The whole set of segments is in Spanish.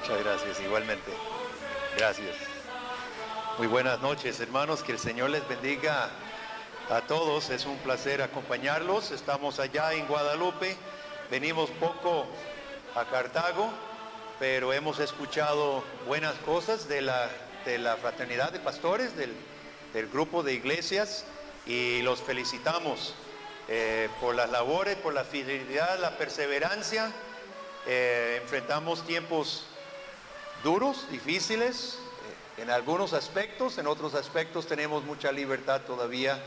Muchas gracias, igualmente. Gracias. Muy buenas noches, hermanos. Que el Señor les bendiga a todos. Es un placer acompañarlos. Estamos allá en Guadalupe. Venimos poco a Cartago, pero hemos escuchado buenas cosas de la fraternidad de pastores, del grupo de iglesias, y los felicitamos por las labores, por la fidelidad, la perseverancia. Enfrentamos tiempos duros, difíciles, en algunos aspectos. En otros aspectos tenemos mucha libertad todavía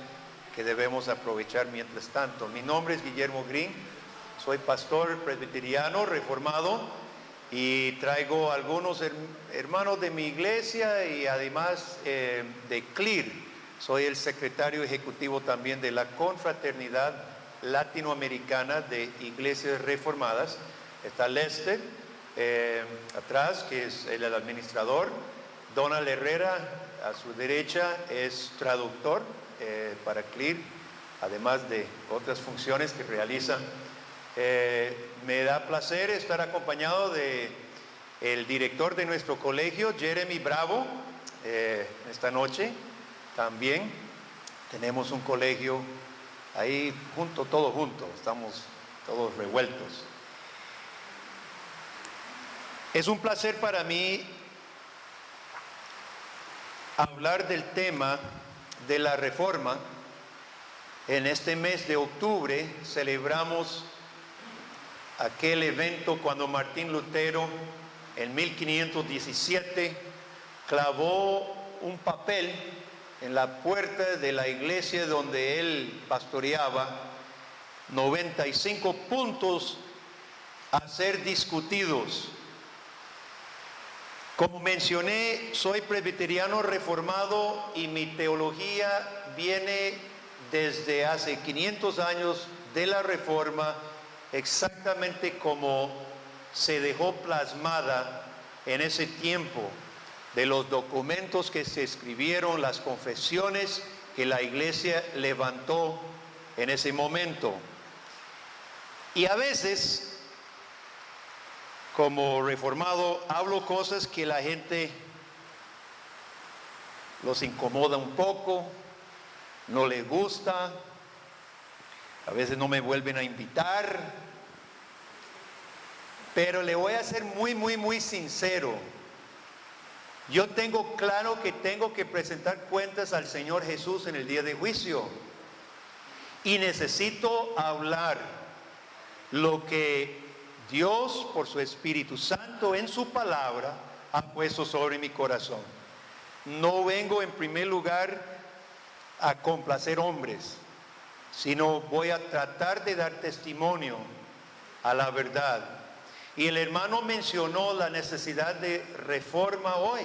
que debemos aprovechar mientras tanto. Mi nombre es Guillermo Green, soy pastor presbiteriano reformado y traigo algunos hermanos de mi iglesia y además de CLIR. Soy el secretario ejecutivo también de la Confraternidad Latinoamericana de Iglesias Reformadas. Está Lester atrás, que es el administrador. Donald Herrera, a su derecha, es traductor para CLIR, además de otras funciones que realiza. Me da placer estar acompañado de el director de nuestro colegio, Jeremy Bravo, esta noche. También tenemos un colegio ahí todo junto, estamos todos revueltos. Es un placer para mí hablar del tema de la reforma. En este mes de octubre celebramos aquel evento cuando Martín Lutero en 1517 clavó un papel en la puerta de la iglesia donde él pastoreaba, 95 puntos a ser discutidos. Como mencioné, soy presbiteriano reformado y mi teología viene desde hace 500 años de la Reforma, exactamente como se dejó plasmada en ese tiempo, de los documentos que se escribieron, las confesiones que la iglesia levantó en ese momento. Y a veces, como reformado, hablo cosas que la gente los incomoda un poco, no les gusta, a veces no me vuelven a invitar, pero le voy a ser muy sincero. Yo tengo claro que tengo que presentar cuentas al Señor Jesús en el día de juicio y necesito hablar lo que Dios, por su Espíritu Santo, en su palabra, ha puesto sobre mi corazón. No vengo en primer lugar a complacer hombres, sino voy a tratar de dar testimonio a la verdad. Y el hermano mencionó la necesidad de reforma hoy.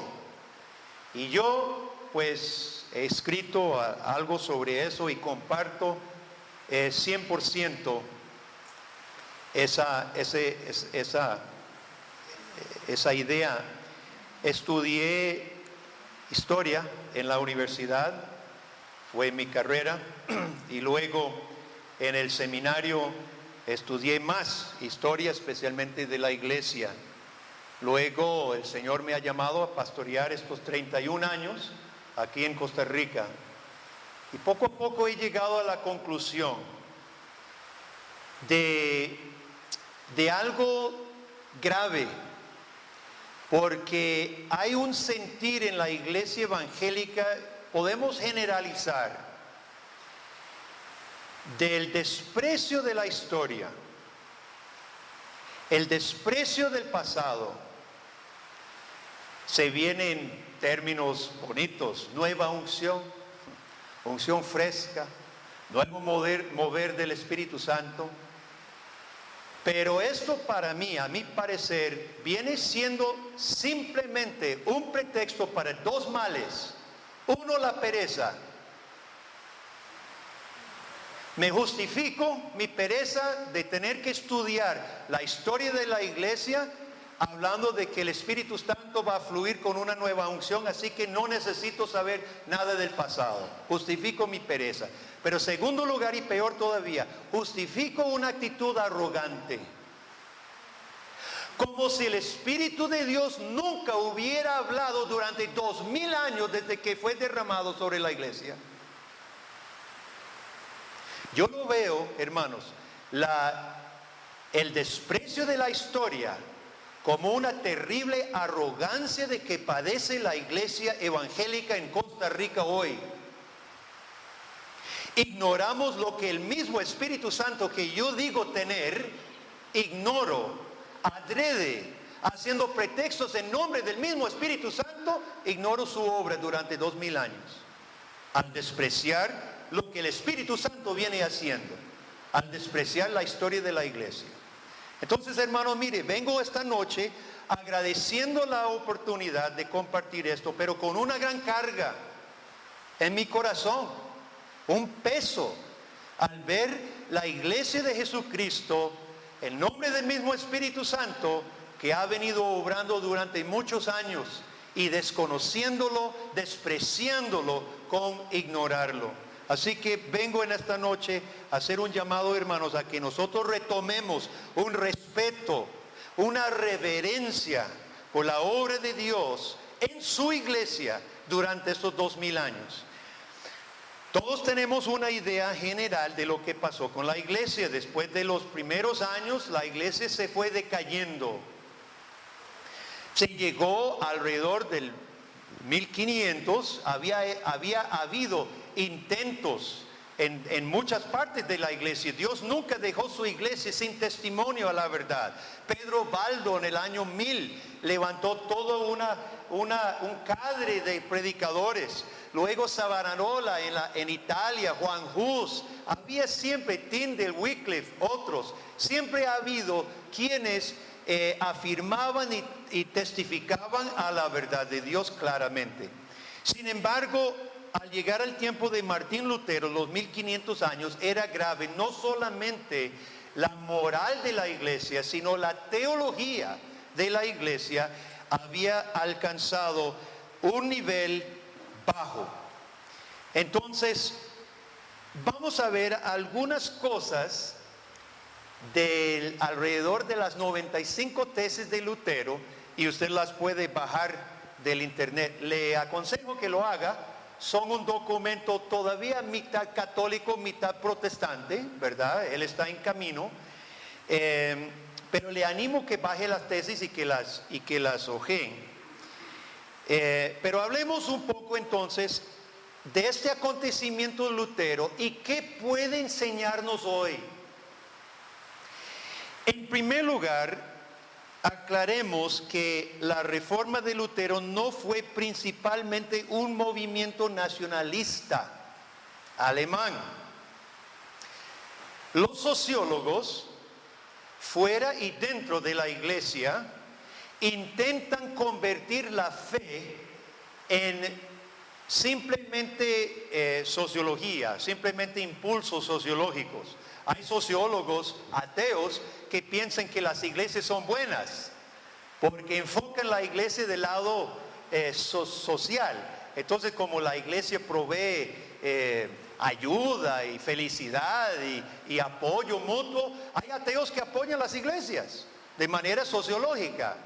Y yo, pues, he escrito algo sobre eso y comparto 100% esa idea. Estudié historia en la universidad, fue mi carrera, y luego en el seminario estudié más historia, especialmente de la iglesia. Luego el Señor me ha llamado a pastorear estos 31 años aquí en Costa Rica. Y poco a poco he llegado a la conclusión de algo grave, porque hay un sentir en la iglesia evangélica, podemos generalizar, del desprecio de la historia, el desprecio del pasado. Se vienen términos bonitos: nueva unción, unción fresca, nuevo mover del Espíritu Santo. Pero esto, para mí, a mi parecer, viene siendo simplemente un pretexto para dos males. Uno, la pereza. Me justifico mi pereza de tener que estudiar la historia de la iglesia, hablando de que el Espíritu Santo va a fluir con una nueva unción, así que no necesito saber nada del pasado. Justifico mi pereza. Pero segundo lugar, y peor todavía, justifico una actitud arrogante. Como si el Espíritu de Dios nunca hubiera hablado durante 2000 años desde que fue derramado sobre la iglesia. Yo lo veo, hermanos, el desprecio de la historia como una terrible arrogancia de que padece la iglesia evangélica en Costa Rica hoy. Ignoramos lo que el mismo Espíritu Santo que yo digo tener, ignoro, adrede, haciendo pretextos en nombre del mismo Espíritu Santo, ignoro su obra durante 2000 años. Al despreciar lo que el Espíritu Santo viene haciendo, al despreciar la historia de la iglesia. Entonces, hermanos, mire, vengo esta noche agradeciendo la oportunidad de compartir esto, pero con una gran carga en mi corazón, un peso, al ver la iglesia de Jesucristo, en nombre del mismo Espíritu Santo, que ha venido obrando durante muchos años y desconociéndolo, despreciándolo con ignorarlo. Así que vengo en esta noche a hacer un llamado, hermanos, a que nosotros retomemos un respeto, una reverencia por la obra de Dios en su iglesia durante estos 2000 años. Todos tenemos una idea general de lo que pasó con la iglesia. Después de los primeros años, la iglesia se fue decayendo. Se llegó alrededor del 1500, había habido intentos en muchas partes de la iglesia. Dios nunca dejó su iglesia sin testimonio a la verdad. Pedro Baldo en el año 1000 levantó todo un cadre de predicadores. Luego Savonarola en Italia, Juan Hus, había siempre Tyndale, Wycliffe, otros. Siempre ha habido quienes afirmaban y testificaban a la verdad de Dios claramente. Sin embargo, al llegar al tiempo de Martín Lutero, los 1500 años, era grave no solamente la moral de la iglesia, sino la teología de la iglesia había alcanzado un nivel bajo. Entonces, vamos a ver algunas cosas alrededor de las 95 tesis de Lutero, y usted las puede bajar del internet. Le aconsejo que lo haga. Son un documento todavía mitad católico, mitad protestante, ¿verdad? Él está en camino. Pero le animo que baje las tesis y que las ojeen. Pero hablemos un poco entonces de este acontecimiento de Lutero y qué puede enseñarnos hoy. En primer lugar, aclaremos que la reforma de Lutero no fue principalmente un movimiento nacionalista alemán. Los sociólogos, fuera y dentro de la iglesia, intentan convertir la fe en simplemente sociología, simplemente impulsos sociológicos. Hay sociólogos ateos que piensan que las iglesias son buenas porque enfocan la iglesia del lado social. Entonces, como la iglesia provee ayuda y felicidad y apoyo mutuo, hay ateos que apoyan las iglesias de manera sociológica.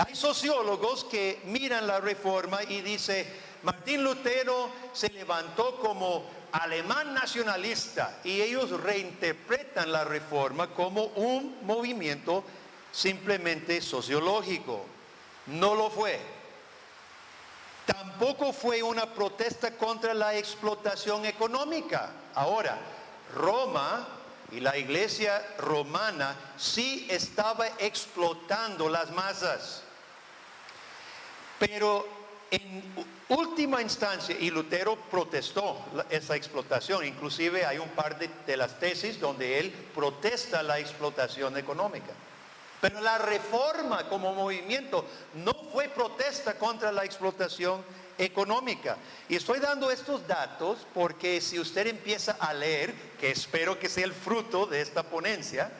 Hay sociólogos que miran la reforma y dicen: Martín Lutero se levantó como alemán nacionalista, y ellos reinterpretan la reforma como un movimiento simplemente sociológico. No lo fue. Tampoco fue una protesta contra la explotación económica. Ahora, Roma y la iglesia romana sí estaba explotando las masas, pero en última instancia, y Lutero protestó esa explotación, inclusive hay un par de las tesis donde él protesta la explotación económica. Pero la reforma como movimiento no fue protesta contra la explotación económica. Y estoy dando estos datos porque si usted empieza a leer, que espero que sea el fruto de esta ponencia,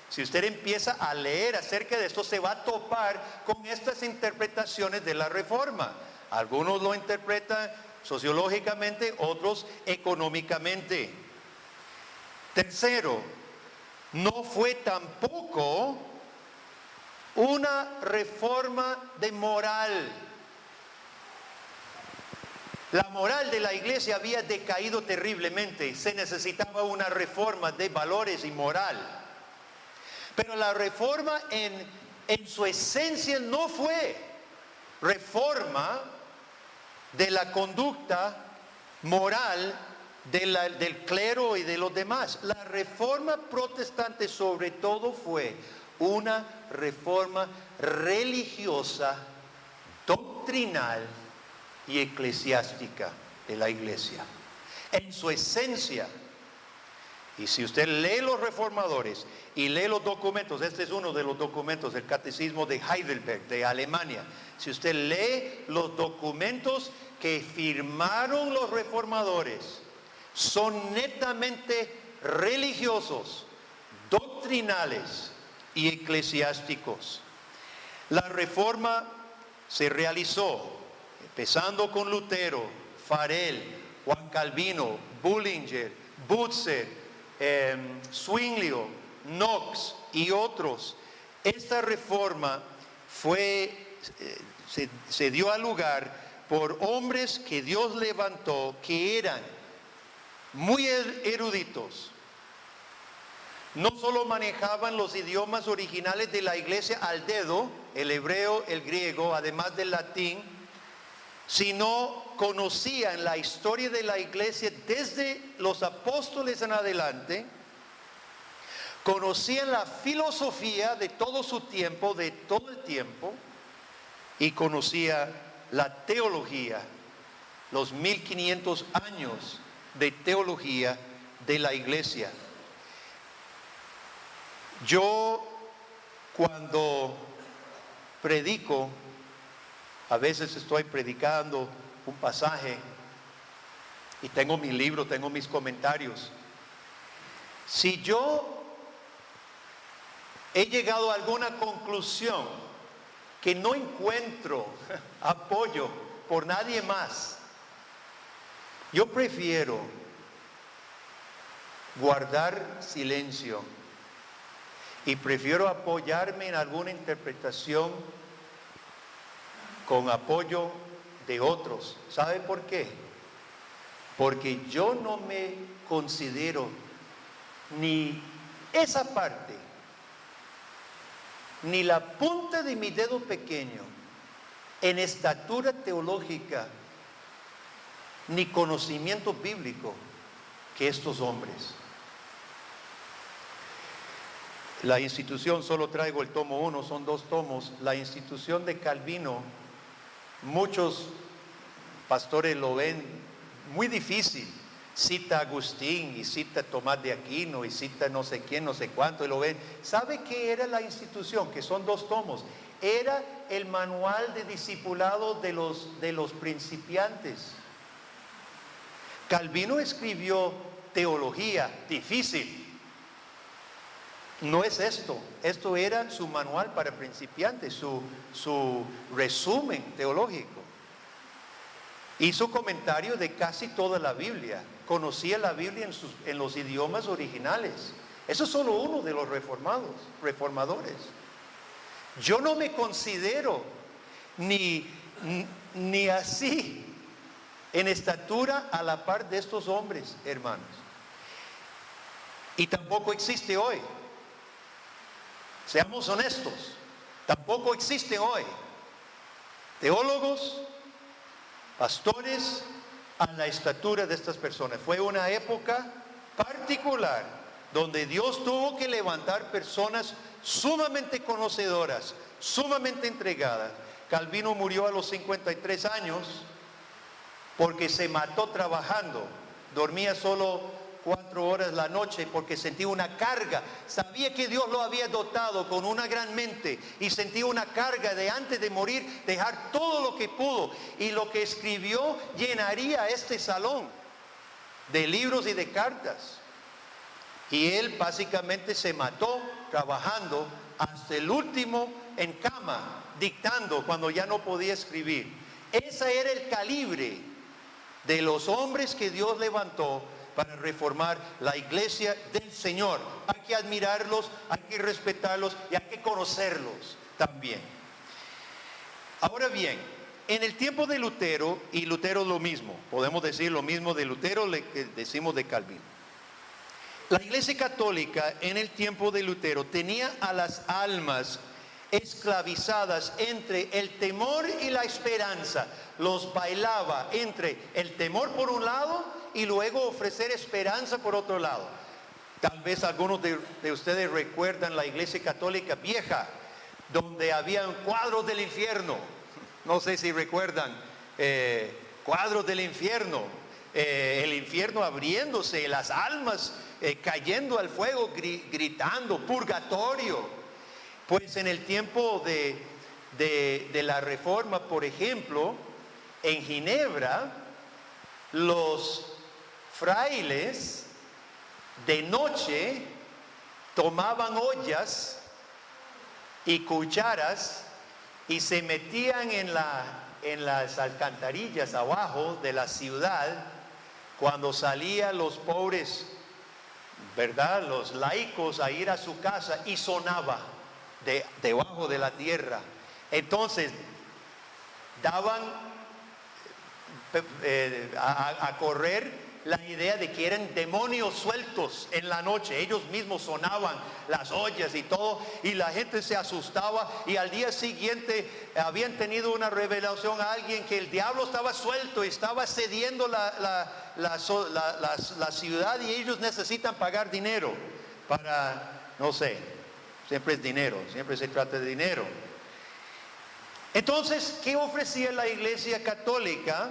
si usted empieza a leer acerca de esto, se va a topar con estas interpretaciones de la reforma. Algunos lo interpretan sociológicamente, otros económicamente. Tercero, no fue tampoco una reforma de moral. La moral de la iglesia había decaído terriblemente. Se necesitaba una reforma de valores y moral. Pero la reforma en su esencia no fue reforma de la conducta moral del clero y de los demás. La reforma protestante sobre todo fue una reforma religiosa, doctrinal y eclesiástica de la iglesia. En su esencia, y si usted lee los reformadores y lee los documentos, este es uno de los documentos del Catecismo de Heidelberg, de Alemania. Si usted lee los documentos que firmaron los reformadores, son netamente religiosos, doctrinales y eclesiásticos. La reforma se realizó empezando con Lutero, Farel, Juan Calvino, Bullinger, Butzer, Zwinglio, Knox y otros. Esta reforma se dio a lugar por hombres que Dios levantó, que eran muy eruditos. No solo manejaban los idiomas originales de la iglesia al dedo, el hebreo, el griego, además del latín, sino conocían la historia de la iglesia desde los apóstoles en adelante, conocían la filosofía de todo su tiempo, de todo el tiempo, y conocía la teología, los 1500 años de teología de la iglesia. Yo cuando predico, a veces estoy predicando un pasaje y tengo mi libro, tengo mis comentarios. Si yo he llegado a alguna conclusión que no encuentro apoyo por nadie más, yo prefiero guardar silencio y prefiero apoyarme en alguna interpretación con apoyo de otros. ¿Sabe por qué? Porque yo no me considero ni esa parte, ni la punta de mi dedo pequeño en estatura teológica, ni conocimiento bíblico que estos hombres. La institución, solo traigo el tomo 1, son 2 tomos. La institución de Calvino, muchos pastores lo ven muy difícil. Cita a Agustín y cita a Tomás de Aquino y cita no sé quién, no sé cuánto, y lo ven. ¿Sabe qué era la institución? Que son 2 tomos. Era el manual de discipulado de los principiantes. Calvino escribió teología difícil. No es esto era su manual para principiantes, su resumen teológico. Hizo comentario de casi toda la Biblia, conocía la Biblia en los idiomas originales. Eso es solo uno de los reformadores. Yo no me considero ni así en estatura a la par de estos hombres, hermanos. Y tampoco existe hoy. Seamos honestos, tampoco existen hoy teólogos, pastores a la estatura de estas personas. Fue una época particular donde Dios tuvo que levantar personas sumamente conocedoras, sumamente entregadas. Calvino murió a los 53 años porque se mató trabajando. Dormía solo 4 horas la noche porque sentía una carga. Sabía que Dios lo había dotado con una gran mente y sentía una carga de antes de morir dejar todo lo que pudo, y lo que escribió llenaría este salón de libros y de cartas. Y él básicamente se mató trabajando hasta el último en cama, dictando cuando ya no podía escribir. Ese era el calibre de los hombres que Dios levantó para reformar la iglesia del Señor. Hay que admirarlos, hay que respetarlos y hay que conocerlos, también. Ahora bien, en el tiempo de Lutero, y Lutero lo mismo, podemos decir lo mismo de Lutero que decimos de Calvino. La Iglesia Católica en el tiempo de Lutero tenía a las almas esclavizadas entre el temor y la esperanza. Los bailaba entre el temor por un lado y luego ofrecer esperanza por otro lado. Tal vez algunos de ustedes recuerdan la Iglesia Católica vieja, donde había cuadros del infierno. No sé si recuerdan cuadros del infierno. El infierno abriéndose, las almas cayendo al fuego, gritando, purgatorio. Pues en el tiempo de la Reforma, por ejemplo, en Ginebra, los frailes de noche tomaban ollas y cucharas y se metían en las alcantarillas abajo de la ciudad cuando salían los pobres, ¿verdad?, los laicos a ir a su casa, y sonaba debajo de la tierra. Entonces daban a correr la idea de que eran demonios sueltos en la noche. Ellos mismos sonaban las ollas y todo, y la gente se asustaba, y al día siguiente habían tenido una revelación a alguien que el diablo estaba suelto y estaba cediendo la ciudad, y ellos necesitan pagar dinero para, no sé, siempre es dinero, siempre se trata de dinero. Entonces, ¿qué ofrecía la Iglesia Católica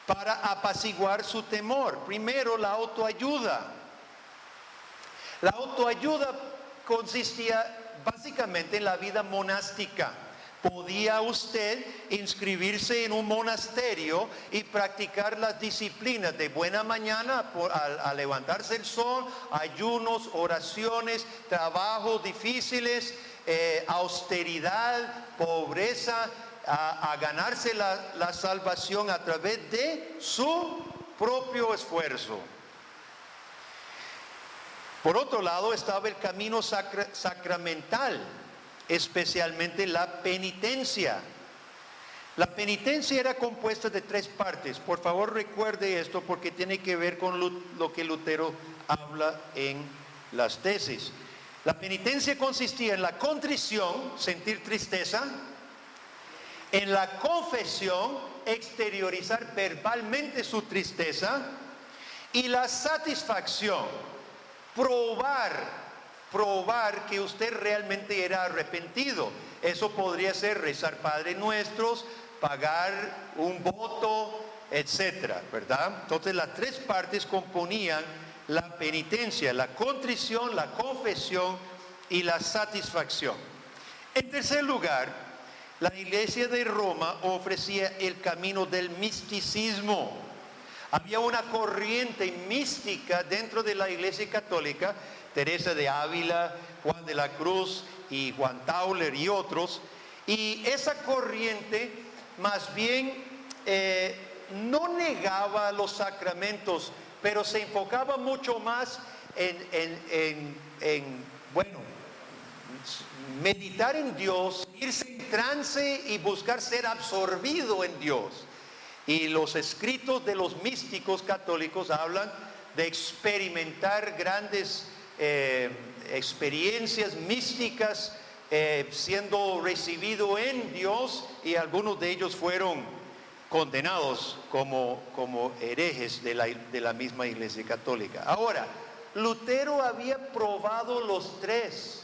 para apaciguar su temor? Primero, la autoayuda. La autoayuda consistía básicamente en la vida monástica. Podía usted inscribirse en un monasterio y practicar las disciplinas de buena mañana al levantarse el sol, ayunos, oraciones, trabajos difíciles, austeridad, pobreza, a ganarse la salvación a través de su propio esfuerzo. Por otro lado estaba el camino sacramental, especialmente la penitencia. La penitencia era compuesta de 3 partes. Por favor, recuerde esto porque tiene que ver con lo que Lutero habla en las tesis. La penitencia consistía en la contrición, sentir tristeza; en la confesión, exteriorizar verbalmente su tristeza; y la satisfacción, probar que usted realmente era arrepentido. Eso podría ser rezar Padre Nuestros, pagar un voto, etcétera, ¿verdad? Entonces las 3 partes componían la penitencia: la contrición, la confesión y la satisfacción. En tercer lugar, la Iglesia de Roma ofrecía el camino del misticismo. Había una corriente mística dentro de la Iglesia Católica, Teresa de Ávila, Juan de la Cruz y Juan Tauler y otros, y esa corriente más bien no negaba los sacramentos, pero se enfocaba mucho más en meditar en Dios, irse en trance y buscar ser absorbido en Dios. Y los escritos de los místicos católicos hablan de experimentar grandes experiencias místicas, siendo recibido en Dios, y algunos de ellos fueron condenados como herejes de la misma Iglesia Católica. Ahora, Lutero había probado los 3.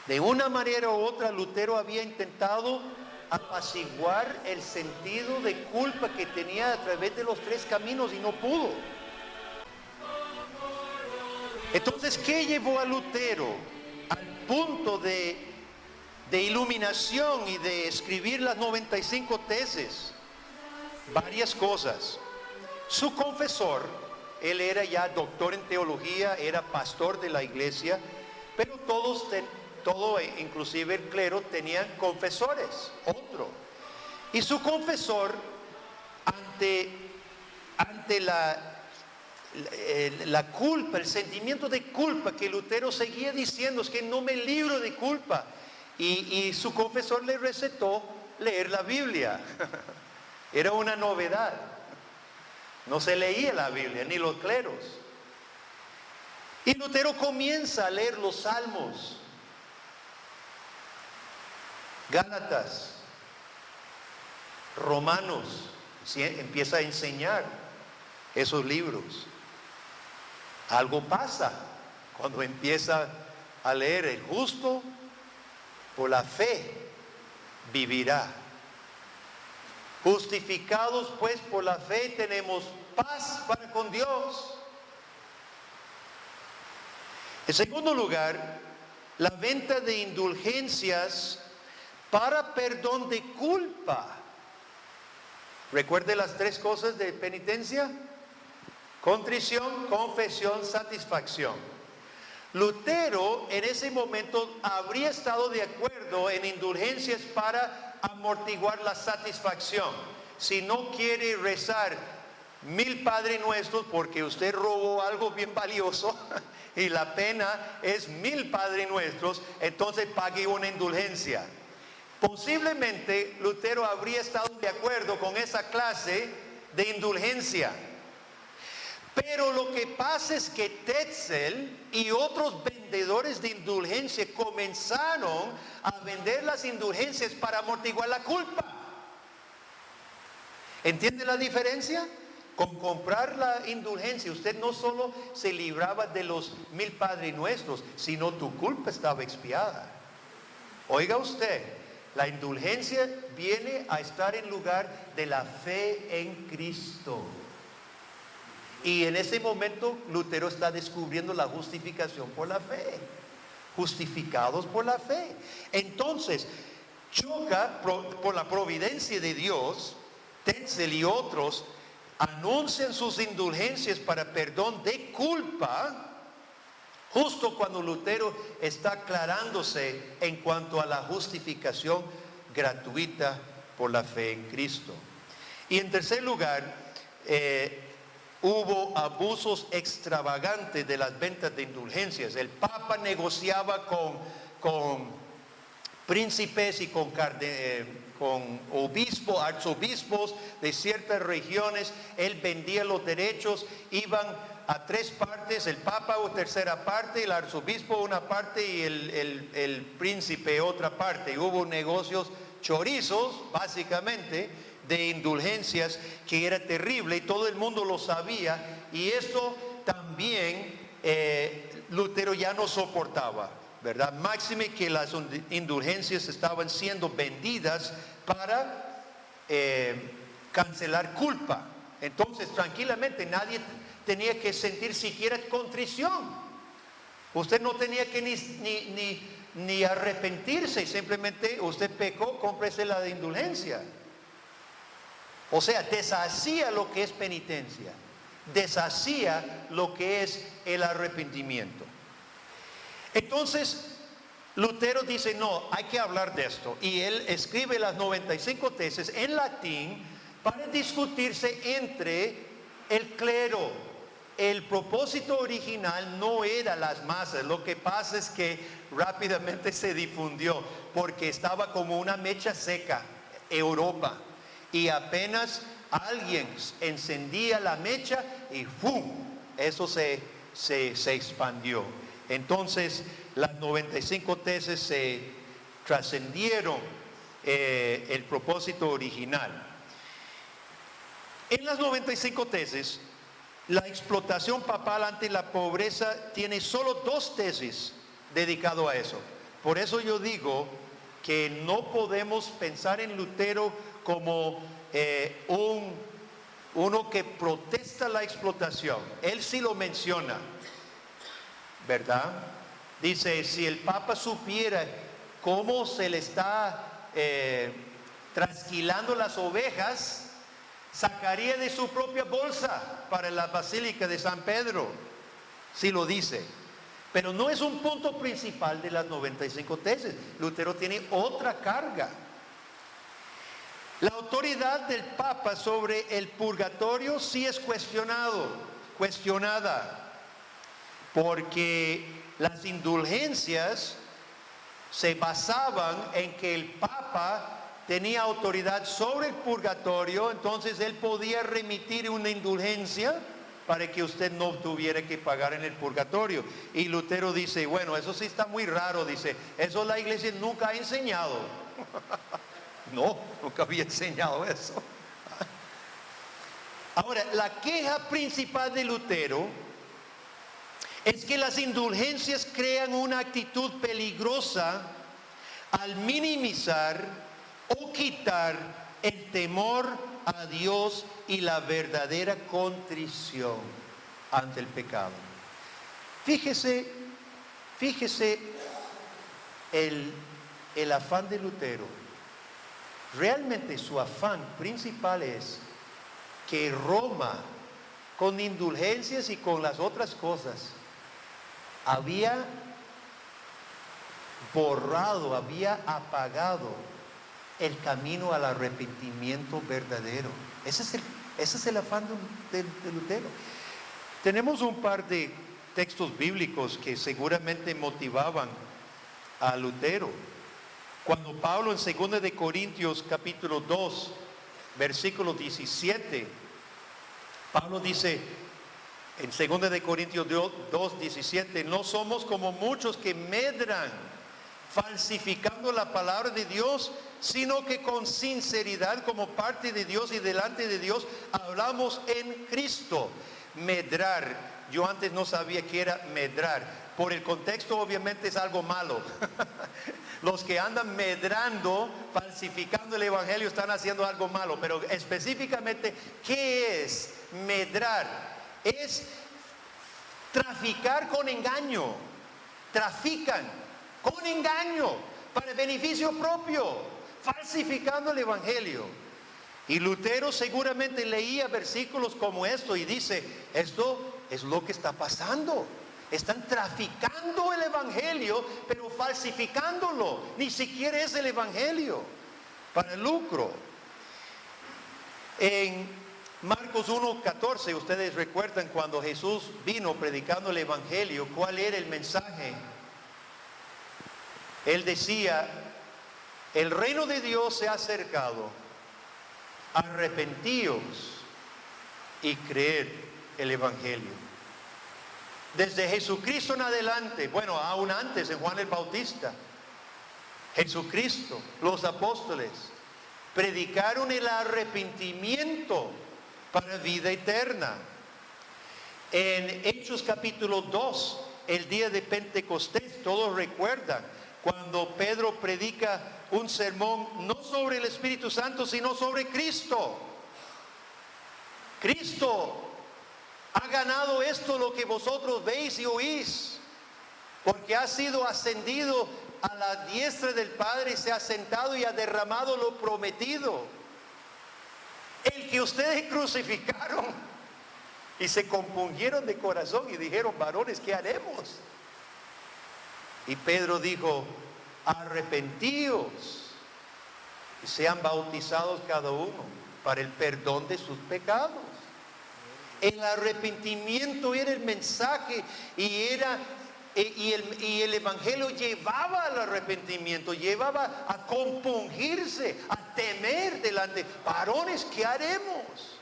De una manera u otra, Lutero había intentado apaciguar el sentido de culpa que tenía a través de los 3 caminos y no pudo. Entonces, ¿qué llevó a Lutero al punto de iluminación y de escribir las 95 tesis? Varias cosas. Su confesor, él era ya doctor en teología, era pastor de la iglesia, pero todo, inclusive el clero, tenían confesores, otro. Y su confesor, ante la culpa, el sentimiento de culpa que Lutero seguía diciendo, es que no me libro de culpa, y su confesor le recetó leer la Biblia. Era una novedad. No se leía la Biblia, ni los cleros. Y Lutero comienza a leer los Salmos, Gálatas, Romanos. Empieza a enseñar esos libros. Algo pasa cuando empieza a leer: el justo por la fe vivirá. Justificados pues por la fe tenemos paz para con Dios. En segundo lugar, la venta de indulgencias para perdón de culpa. Recuerde las tres cosas de penitencia: contrición, confesión, satisfacción. Lutero en ese momento habría estado de acuerdo en indulgencias para amortiguar la satisfacción. Si no quiere rezar 1000 Padre Nuestros porque usted robó algo bien valioso y la pena es 1000 Padre Nuestros, entonces pague una indulgencia. Posiblemente Lutero habría estado de acuerdo con esa clase de indulgencia. Pero lo que pasa es que Tetzel y otros vendedores de indulgencia comenzaron a vender las indulgencias para amortiguar la culpa. ¿Entiende la diferencia? Con comprar la indulgencia, usted no solo se libraba de los 1000 Padre Nuestros, sino tu culpa estaba expiada. Oiga usted, la indulgencia viene a estar en lugar de la fe en Cristo. Y en ese momento Lutero está descubriendo la justificación por la fe. Justificados por la fe. Entonces, choca por la providencia de Dios. Tetzel y otros anuncian sus indulgencias para perdón de culpa, justo cuando Lutero está aclarándose en cuanto a la justificación gratuita por la fe en Cristo. Y en tercer lugar, hubo abusos extravagantes de las ventas de indulgencias. El Papa negociaba con príncipes y con obispos, arzobispos de ciertas regiones. Él vendía los derechos, iban a 3 partes: el Papa o tercera parte, el arzobispo una parte y el príncipe otra parte. Y hubo negocios chorizos, básicamente, de indulgencias, que era terrible y todo el mundo lo sabía. Y esto también Lutero ya no soportaba, ¿verdad? Máxime que las indulgencias estaban siendo vendidas para cancelar culpa. Entonces, tranquilamente, nadie tenía que sentir siquiera contrición. Usted no tenía que ni arrepentirse, simplemente usted pecó, cómprese la de indulgencia. O sea, deshacía lo que es penitencia, deshacía lo que es el arrepentimiento. Entonces, Lutero dice: no, hay que hablar de esto. Y él escribe las 95 tesis en latín para discutirse entre el clero. El propósito original no era las masas. Lo que pasa es que rápidamente se difundió porque estaba como una mecha seca Europa. Y apenas alguien encendía la mecha y ¡fum! Eso se expandió. Entonces las 95 tesis se trascendieron el propósito original. En las 95 tesis, la explotación papal ante la pobreza tiene solo 2 tesis dedicado a eso. Por eso yo digo que no podemos pensar en Lutero como uno que protesta la explotación. Él sí lo menciona, ¿verdad? Dice: si el Papa supiera cómo se le está trasquilando las ovejas, sacaría de su propia bolsa para la Basílica de San Pedro. Sí lo dice. Pero no es un punto principal de las 95 tesis. Lutero tiene otra carga. La autoridad del Papa sobre el purgatorio sí es cuestionada, porque las indulgencias se basaban en que el Papa tenía autoridad sobre el purgatorio, entonces él podía remitir una indulgencia para que usted no tuviera que pagar en el purgatorio. Y Lutero dice, bueno, eso sí está muy raro, dice, eso la iglesia nunca ha enseñado. No, nunca había enseñado eso. Ahora, la queja principal de Lutero es que las indulgencias crean una actitud peligrosa al minimizar o quitar el temor a Dios y la verdadera contrición ante el pecado. Fíjese el afán de Lutero. Realmente su afán principal es que Roma, con indulgencias y con las otras cosas, había borrado, había apagado el camino al arrepentimiento verdadero. Ese es el afán de Lutero. Tenemos un par de textos bíblicos que seguramente motivaban a Lutero. Cuando Pablo en 2 de Corintios capítulo 2, versículo 17, Pablo dice en 2 de Corintios 2, 17, no somos como muchos que medran falsificando la palabra de Dios, sino que con sinceridad como parte de Dios y delante de Dios hablamos en Cristo. Medrar, yo antes no sabía qué era medrar. Por el contexto obviamente es algo malo. Los que andan medrando, falsificando el evangelio están haciendo algo malo. Pero específicamente, ¿qué es medrar? Es traficar con engaño. Trafican con engaño para beneficio propio, falsificando el evangelio. Y Lutero seguramente leía versículos como esto y dice, esto es lo que está pasando. Están traficando el evangelio, pero falsificándolo. Ni siquiera es el evangelio, para el lucro. En Marcos 1:14, ustedes recuerdan cuando Jesús vino predicando el evangelio, ¿cuál era el mensaje? Él decía, el reino de Dios se ha acercado, arrepentíos y creed el evangelio. Desde Jesucristo en adelante, bueno, aún antes en Juan el Bautista, Jesucristo, los apóstoles, predicaron el arrepentimiento para vida eterna. En Hechos capítulo 2, el día de Pentecostés, todos recuerdan, cuando Pedro predica un sermón no sobre el Espíritu Santo, sino sobre Cristo. Cristo ha ganado esto lo que vosotros veis y oís, porque ha sido ascendido a la diestra del Padre, se ha sentado y ha derramado lo prometido. El que ustedes crucificaron y se compungieron de corazón y dijeron, varones, ¿qué haremos? Y Pedro dijo, arrepentíos y sean bautizados cada uno para el perdón de sus pecados. El arrepentimiento era el mensaje y el evangelio llevaba al arrepentimiento, llevaba a compungirse, a temer delante. Varones, ¿qué haremos?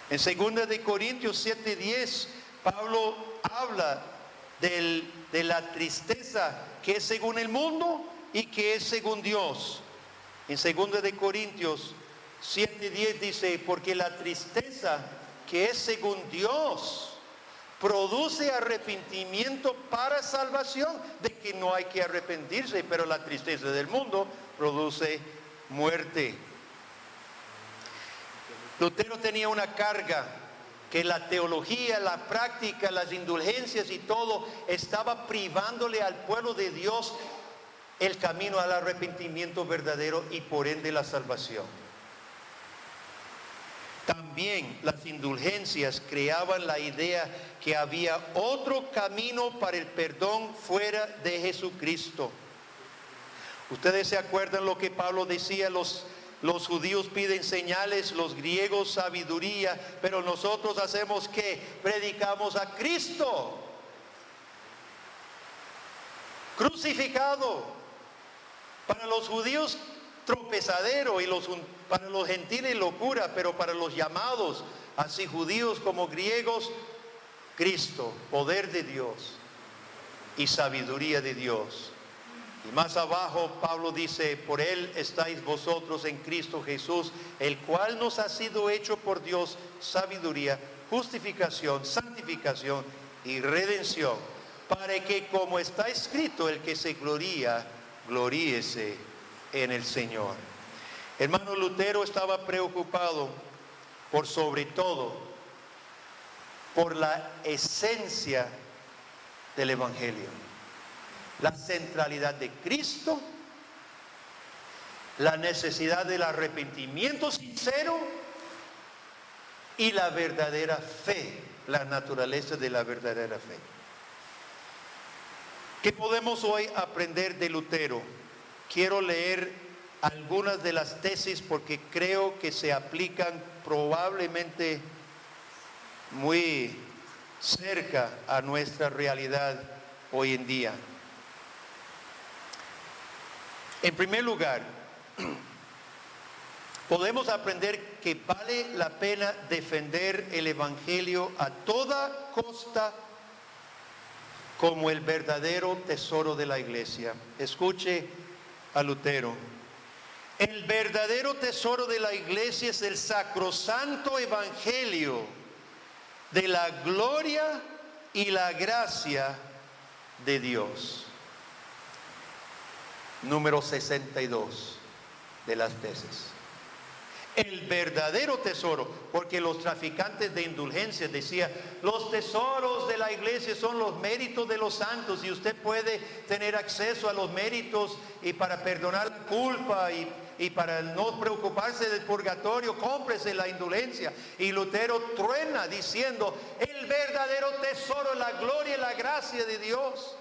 En 2 de Corintios 7:10, Pablo habla de la tristeza que es según el mundo y que es según Dios. En 2 de Corintios 7:10 dice, porque la tristeza que es según Dios produce arrepentimiento para salvación, de que no hay que arrepentirse, pero la tristeza del mundo produce muerte. Lutero tenía una carga, que la teología, la práctica, las indulgencias y todo estaba privándole al pueblo de Dios el camino al arrepentimiento verdadero y por ende la salvación. También las indulgencias creaban la idea que había otro camino para el perdón fuera de Jesucristo. Ustedes se acuerdan lo que Pablo decía, los judíos piden señales, los griegos sabiduría, pero nosotros hacemos ¿qué? Predicamos a Cristo. crucificado, para los judíos tropezadero y para los gentiles locura, pero para los llamados, así judíos como griegos, Cristo, poder de Dios y sabiduría de Dios. Y más abajo Pablo dice, por él estáis vosotros en Cristo Jesús, el cual nos ha sido hecho por Dios sabiduría, justificación, santificación y redención, para que como está escrito, el que se gloría, gloríese en el Señor. Hermano Lutero estaba preocupado por sobre todo por la esencia del Evangelio, la centralidad de Cristo, la necesidad del arrepentimiento sincero y la verdadera fe, la naturaleza de la verdadera fe. ¿Qué podemos hoy aprender de Lutero? Quiero leer algunas de las tesis porque creo que se aplican probablemente muy cerca a nuestra realidad hoy en día. En primer lugar, podemos aprender que vale la pena defender el Evangelio a toda costa como el verdadero tesoro de la iglesia. Escuche a Lutero. El verdadero tesoro de la iglesia es el sacrosanto Evangelio de la gloria y la gracia de Dios. Número 62 de las tesis. El verdadero tesoro, porque los traficantes de indulgencias decían, los tesoros de la iglesia son los méritos de los santos y usted puede tener acceso a los méritos y para perdonar la culpa y para no preocuparse del purgatorio, cómprese la indulgencia. Y Lutero truena diciendo, el verdadero tesoro, la gloria y la gracia de Dios,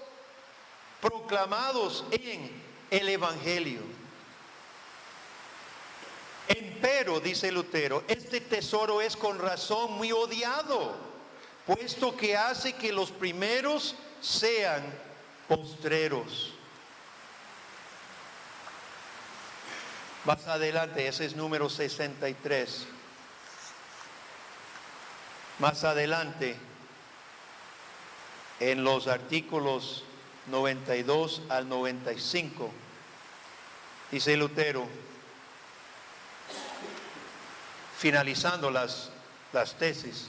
proclamados en el Evangelio. Empero, dice Lutero, este tesoro es con razón muy odiado, puesto que hace que los primeros sean postreros. Más adelante, ese es número 63. Más adelante, en los artículos 92 al 95, dice Lutero, finalizando las tesis,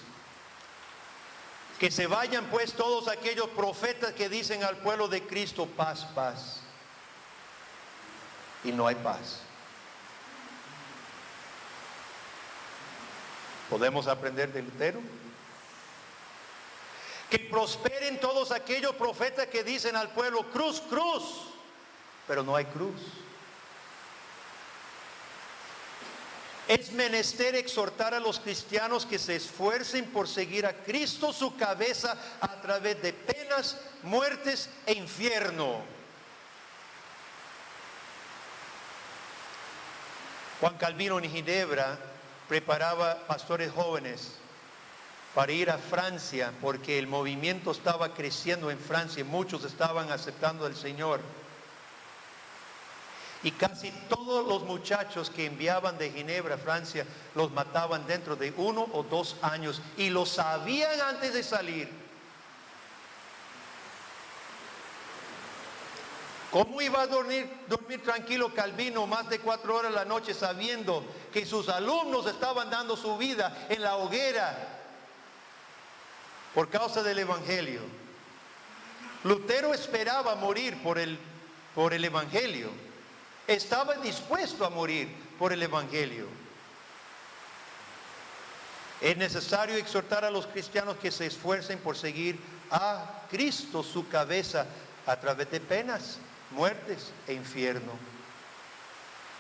que se vayan pues todos aquellos profetas que dicen al pueblo de Cristo, paz, paz, y no hay paz. ¿Podemos aprender de Lutero? Que prosperen todos aquellos profetas que dicen al pueblo, cruz, cruz, pero no hay cruz. Es menester exhortar a los cristianos que se esfuercen por seguir a Cristo su cabeza a través de penas, muertes e infierno. Juan Calvino en Ginebra preparaba pastores jóvenes para ir a Francia porque el movimiento estaba creciendo en Francia, muchos estaban aceptando al Señor. Y casi todos los muchachos que enviaban de Ginebra a Francia los mataban dentro de 1 o 2 años y lo sabían antes de salir. ¿Cómo iba a dormir tranquilo Calvino más de 4 horas a la noche sabiendo que sus alumnos estaban dando su vida en la hoguera por causa del Evangelio? Lutero esperaba morir por el Evangelio. Estaba dispuesto a morir por el Evangelio. Es necesario exhortar a los cristianos que se esfuercen por seguir a Cristo su cabeza a través de penas, muertes e infierno.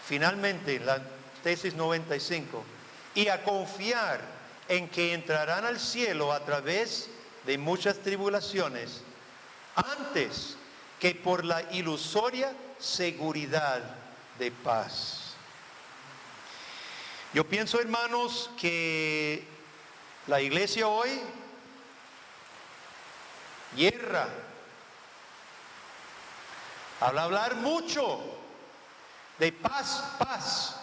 Finalmente, la tesis 95, y a confiar en que entrarán al cielo a través de muchas tribulaciones, antes que por la ilusoria seguridad de paz. Yo pienso, hermanos, que la iglesia hoy yerra Al hablar mucho de paz, paz,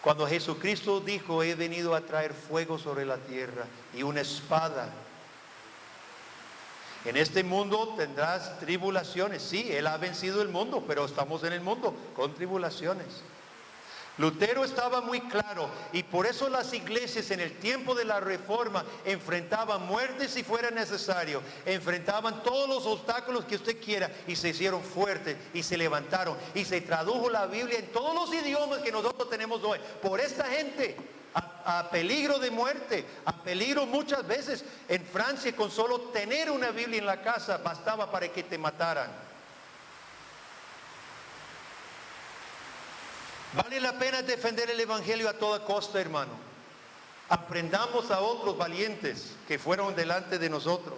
cuando Jesucristo dijo, he venido a traer fuego sobre la tierra y una espada. En este mundo tendrás tribulaciones. Sí, Él ha vencido el mundo, pero estamos en el mundo con tribulaciones. Lutero estaba muy claro, y por eso las iglesias en el tiempo de la Reforma enfrentaban muertes si fuera necesario, enfrentaban todos los obstáculos que usted quiera, y se hicieron fuertes y se levantaron y se tradujo la Biblia en todos los idiomas que nosotros tenemos hoy por esta gente, a peligro de muerte, a peligro muchas veces. En Francia, con solo tener una Biblia en la casa bastaba para que te mataran. Vale la pena defender el evangelio a toda costa, hermano. Aprendamos a otros valientes que fueron delante de nosotros.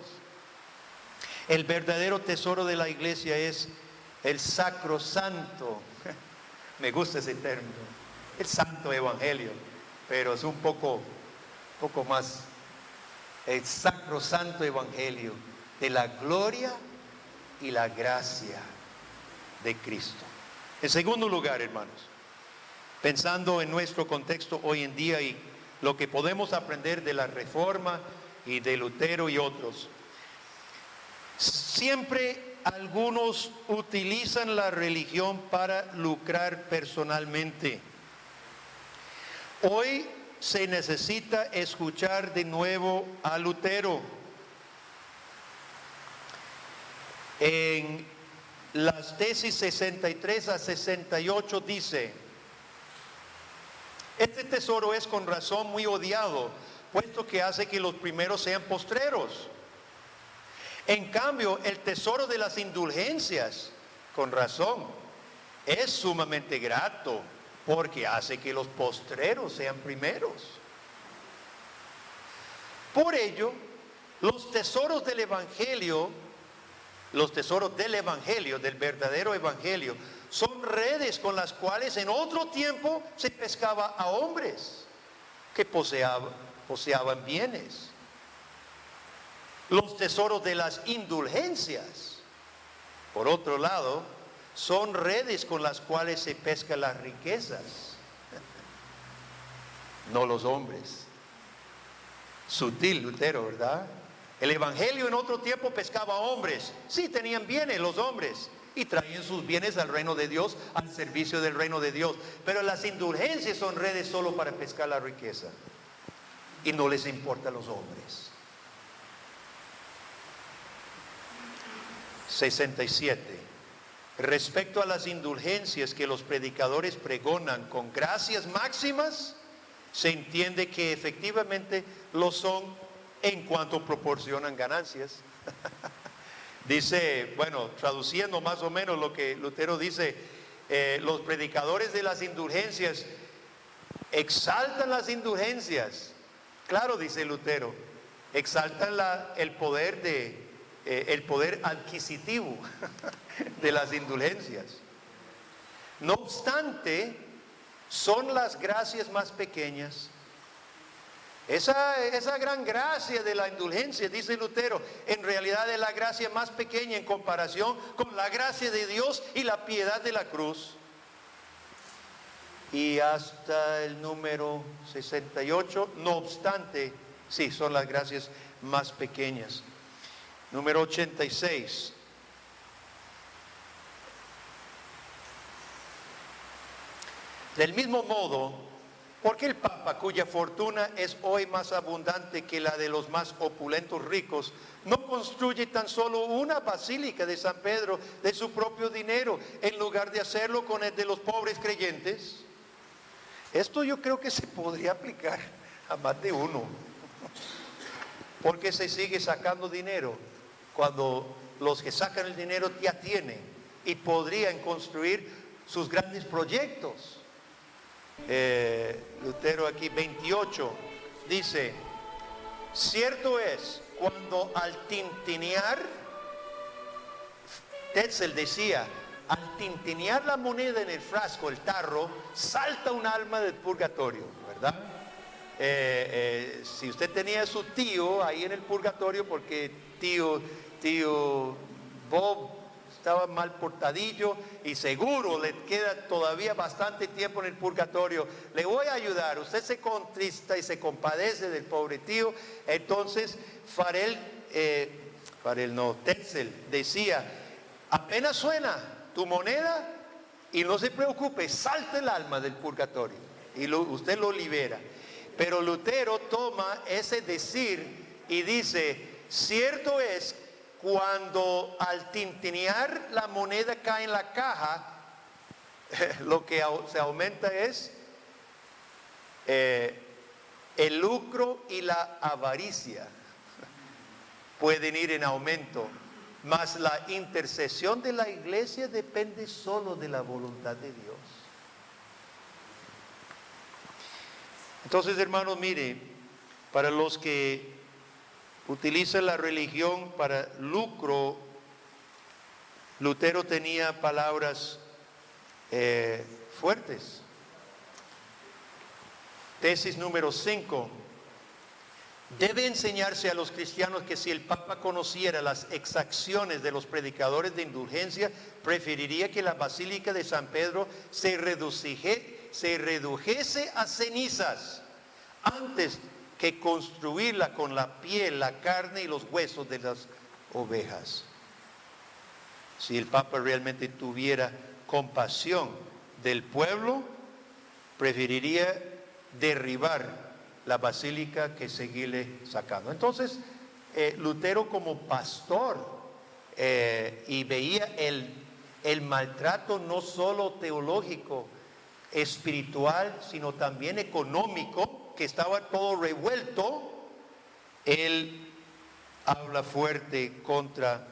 El verdadero tesoro de la iglesia es el sacrosanto. Me gusta ese término, el santo evangelio, pero es un poco más. El sacrosanto evangelio de la gloria y la gracia de Cristo. En segundo lugar, hermanos, pensando en nuestro contexto hoy en día y lo que podemos aprender de la Reforma y de Lutero y otros. Siempre algunos utilizan la religión para lucrar personalmente. Hoy se necesita escuchar de nuevo a Lutero. En las tesis 63 a 68 dice: este tesoro es con razón muy odiado, puesto que hace que los primeros sean postreros. En cambio, el tesoro de las indulgencias, con razón, es sumamente grato, porque hace que los postreros sean primeros. Por ello, los tesoros del Evangelio, del verdadero Evangelio, son redes con las cuales en otro tiempo se pescaba a hombres que poseaban bienes. Los tesoros de las indulgencias, por otro lado, son redes con las cuales se pesca las riquezas, no los hombres. Sutil Lutero, ¿verdad? El Evangelio en otro tiempo pescaba a hombres. Sí, tenían bienes los hombres y traían sus bienes al reino de Dios, al servicio del reino de Dios. Pero las indulgencias son redes solo para pescar la riqueza y no les importa a los hombres. 67. Respecto a las indulgencias que los predicadores pregonan con gracias máximas, se entiende que efectivamente lo son en cuanto proporcionan ganancias. Dice, bueno, traduciendo más o menos lo que Lutero dice, los predicadores de las indulgencias exaltan las indulgencias. Claro, dice Lutero, exaltan el poder adquisitivo de las indulgencias. No obstante, son las gracias más pequeñas. Esa gran gracia de la indulgencia, dice Lutero, en realidad es la gracia más pequeña en comparación con la gracia de Dios y la piedad de la cruz. Y hasta el número 68, no obstante, sí, son las gracias más pequeñas. Número 86. Del mismo modo, ¿por qué el Papa, cuya fortuna es hoy más abundante que la de los más opulentos ricos, no construye tan solo una basílica de San Pedro de su propio dinero, en lugar de hacerlo con el de los pobres creyentes? Esto yo creo que se podría aplicar a más de uno. ¿Por qué se sigue sacando dinero cuando los que sacan el dinero ya tienen y podrían construir sus grandes proyectos? Lutero aquí 28 dice: cierto es, cuando al tintinear, Tetzel decía, al tintinear la moneda en el frasco, el tarro, salta un alma del purgatorio, ¿verdad? Si usted tenía a su tío ahí en el purgatorio, porque tío Bob estaba mal portadillo y seguro le queda todavía bastante tiempo en el purgatorio. Le voy a ayudar. Usted se contrista y se compadece del pobre tío. Entonces Tetzel decía: apenas suena tu moneda y no se preocupe, salte el alma del purgatorio y usted lo libera. Pero Lutero toma ese decir y dice: cierto es, cuando al tintinear la moneda cae en la caja, lo que se aumenta es el lucro y la avaricia pueden ir en aumento, mas la intercesión de la iglesia depende solo de la voluntad de Dios. Entonces, hermanos, mire, para los que utilizan la religión para lucro, Lutero tenía palabras fuertes. Tesis número 5. Debe enseñarse a los cristianos que si el Papa conociera las exacciones de los predicadores de indulgencia, preferiría que la Basílica de San Pedro se redujese a cenizas antes que construirla con la piel, la carne y los huesos de las ovejas. Si el Papa realmente tuviera compasión del pueblo, preferiría derribar la basílica que seguirle sacando. Entonces, Lutero como pastor y veía el maltrato no solo teológico, espiritual, sino también económico, que estaba todo revuelto. Él habla fuerte contra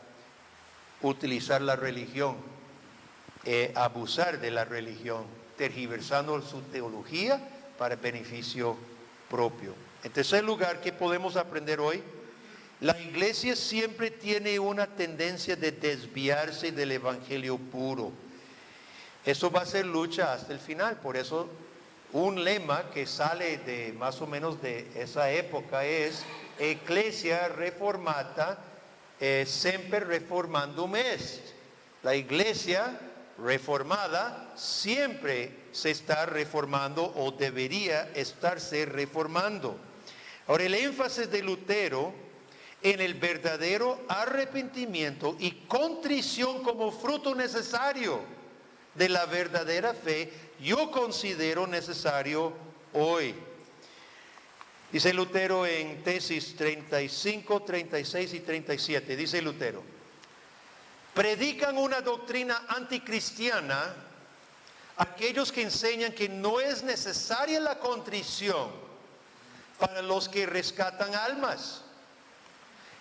utilizar la religión, abusar de la religión, tergiversando su teología para beneficio propio. En tercer lugar, ¿qué podemos aprender hoy? La iglesia siempre tiene una tendencia de desviarse del evangelio puro. Eso va a ser lucha hasta el final. Por eso un lema que sale de más o menos de esa época es: Ecclesia reformata semper reformandum est. La iglesia reformada siempre se está reformando o debería estarse reformando. Ahora, el énfasis de Lutero en el verdadero arrepentimiento y contrición como fruto necesario de la verdadera fe, yo considero necesario hoy. Dice Lutero en tesis 35, 36 y 37, dice Lutero: predican una doctrina anticristiana aquellos que enseñan que no es necesaria la contrición para los que rescatan almas.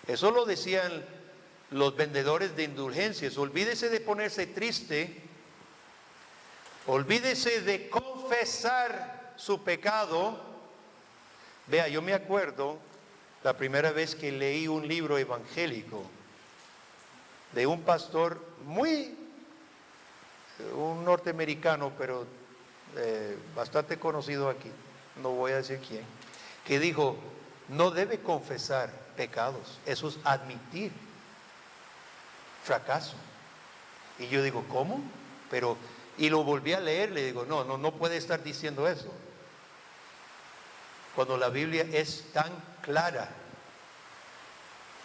Eso lo decían los vendedores de indulgencias. Olvídese de ponerse triste, olvídese de confesar su pecado. Vea, yo me acuerdo la primera vez que leí un libro evangélico de un pastor un norteamericano, pero bastante conocido aquí, no voy a decir quién, que dijo: no debe confesar pecados, eso es admitir fracaso. Y yo digo: ¿cómo? Y lo volví a leer, le digo: no puede estar diciendo eso, cuando la Biblia es tan clara.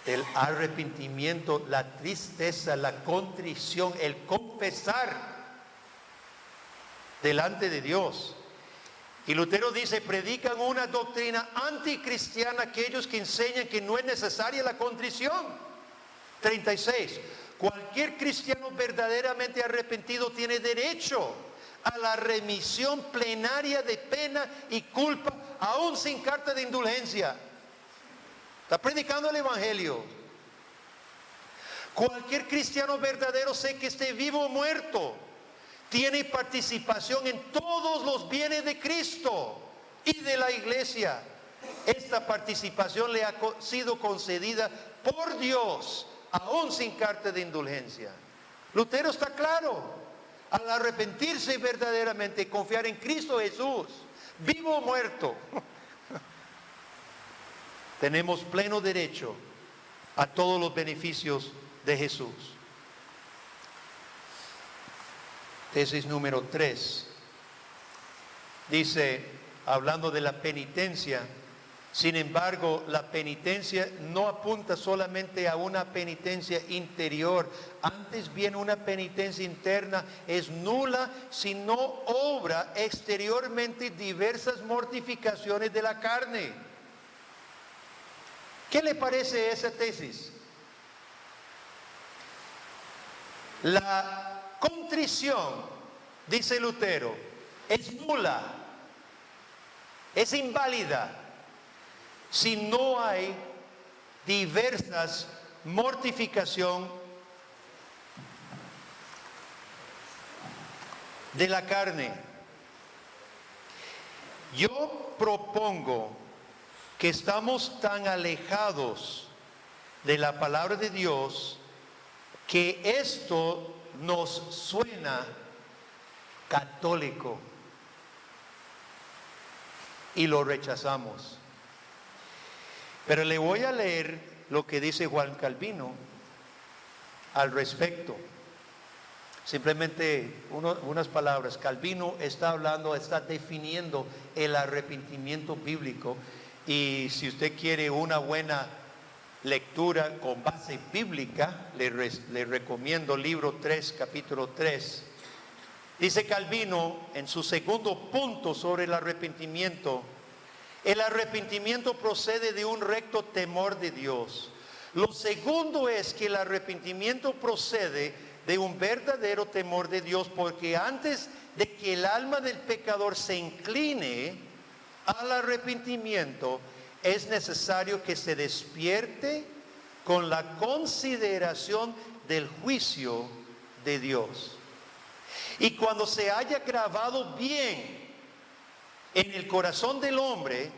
El arrepentimiento, la tristeza, la contrición, el confesar delante de Dios. Y Lutero dice: predican una doctrina anticristiana aquellos que enseñan que no es necesaria la contrición. 36. Cualquier cristiano verdaderamente arrepentido tiene derecho a la remisión plenaria de pena y culpa, aún sin carta de indulgencia. Está predicando el evangelio. Cualquier cristiano verdadero, sé que esté vivo o muerto, tiene participación en todos los bienes de Cristo y de la iglesia. Esta participación le ha sido concedida por Dios, aún sin carta de indulgencia. Lutero está claro: al arrepentirse verdaderamente y confiar en Cristo Jesús, vivo o muerto, tenemos pleno derecho a todos los beneficios de Jesús. Tesis número 3. Dice, hablando de la penitencia, sin embargo, la penitencia no apunta solamente a una penitencia interior, antes bien una penitencia interna es nula si no obra exteriormente diversas mortificaciones de la carne. ¿Qué le parece esa tesis? La contrición, dice Lutero, es nula, es inválida si no hay diversas mortificación de la carne. Yo propongo que estamos tan alejados de la palabra de Dios que esto nos suena católico y lo rechazamos. Pero le voy a leer lo que dice Juan Calvino al respecto. Simplemente unas palabras. Calvino está definiendo el arrepentimiento bíblico. Y si usted quiere una buena lectura con base bíblica, le recomiendo libro 3, capítulo 3. Dice Calvino en su segundo punto sobre el arrepentimiento: el arrepentimiento procede de un recto temor de Dios. Lo segundo es que el arrepentimiento procede de un verdadero temor de Dios, porque antes de que el alma del pecador se incline al arrepentimiento, es necesario que se despierte con la consideración del juicio de Dios. Y cuando se haya grabado bien en el corazón del hombre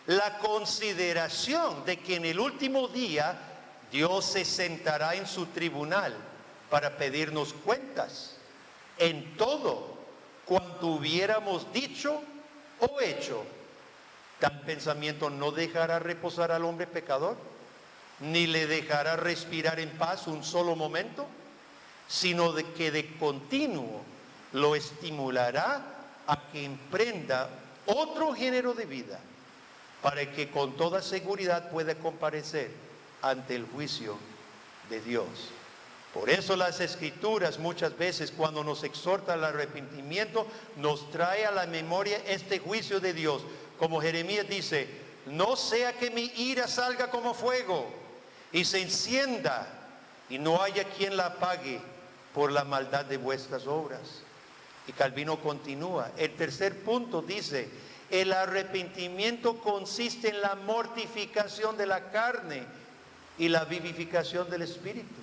la consideración de que en el último día Dios se sentará en su tribunal para pedirnos cuentas en todo cuanto hubiéramos dicho o hecho, tal pensamiento no dejará reposar al hombre pecador, ni le dejará respirar en paz un solo momento, sino de que de continuo lo estimulará a que emprenda otro género de vida, para que con toda seguridad pueda comparecer ante el juicio de Dios. Por eso las Escrituras muchas veces, cuando nos exhorta al arrepentimiento, nos trae a la memoria este juicio de Dios. Como Jeremías dice: no sea que mi ira salga como fuego y se encienda y no haya quien la apague por la maldad de vuestras obras. Y Calvino continúa. El tercer punto dice: el arrepentimiento consiste en la mortificación de la carne y la vivificación del espíritu.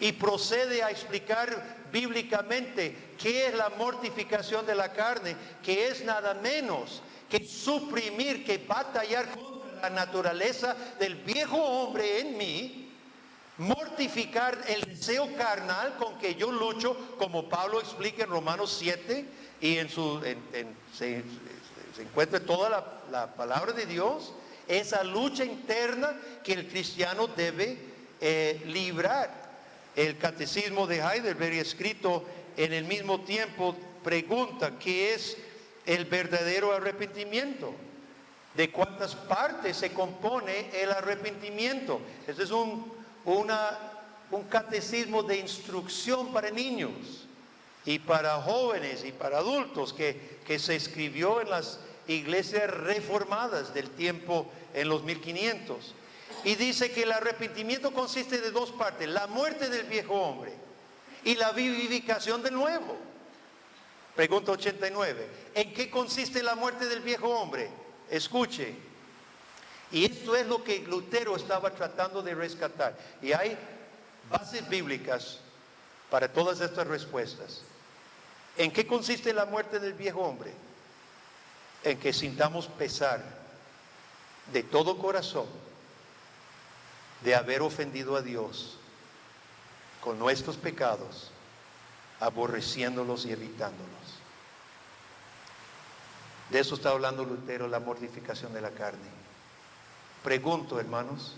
Y procede a explicar bíblicamente qué es la mortificación de la carne, que es nada menos que suprimir, que batallar contra la naturaleza del viejo hombre en mí, mortificar el deseo carnal con que yo lucho, como Pablo explica en Romanos 7, y se encuentra toda la palabra de Dios, esa lucha interna que el cristiano debe librar. El Catecismo de Heidelberg, escrito en el mismo tiempo, pregunta: ¿qué es el verdadero arrepentimiento? ¿De cuántas partes se compone el arrepentimiento? Este es un catecismo de instrucción para niños y para jóvenes y para adultos que se escribió en las iglesias reformadas del tiempo, en los 1500. Y dice que el arrepentimiento consiste de dos partes: la muerte del viejo hombre y la vivificación del nuevo. Pregunta 89. ¿En qué consiste la muerte del viejo hombre? Escuche. Y esto es lo que Lutero estaba tratando de rescatar. Y hay bases bíblicas para todas estas respuestas. ¿En qué consiste la muerte del viejo hombre? En que sintamos pesar de todo corazón de haber ofendido a Dios con nuestros pecados, aborreciéndolos y evitándolos. De eso está hablando Lutero, la mortificación de la carne. Pregunto, hermanos,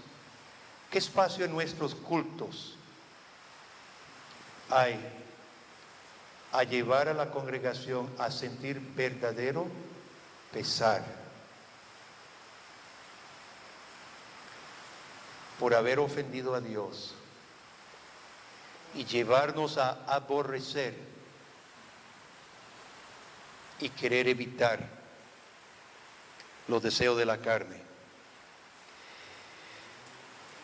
¿qué espacio en nuestros cultos hay a llevar a la congregación a sentir verdadero pesar por haber ofendido a Dios y llevarnos a aborrecer y querer evitar los deseos de la carne.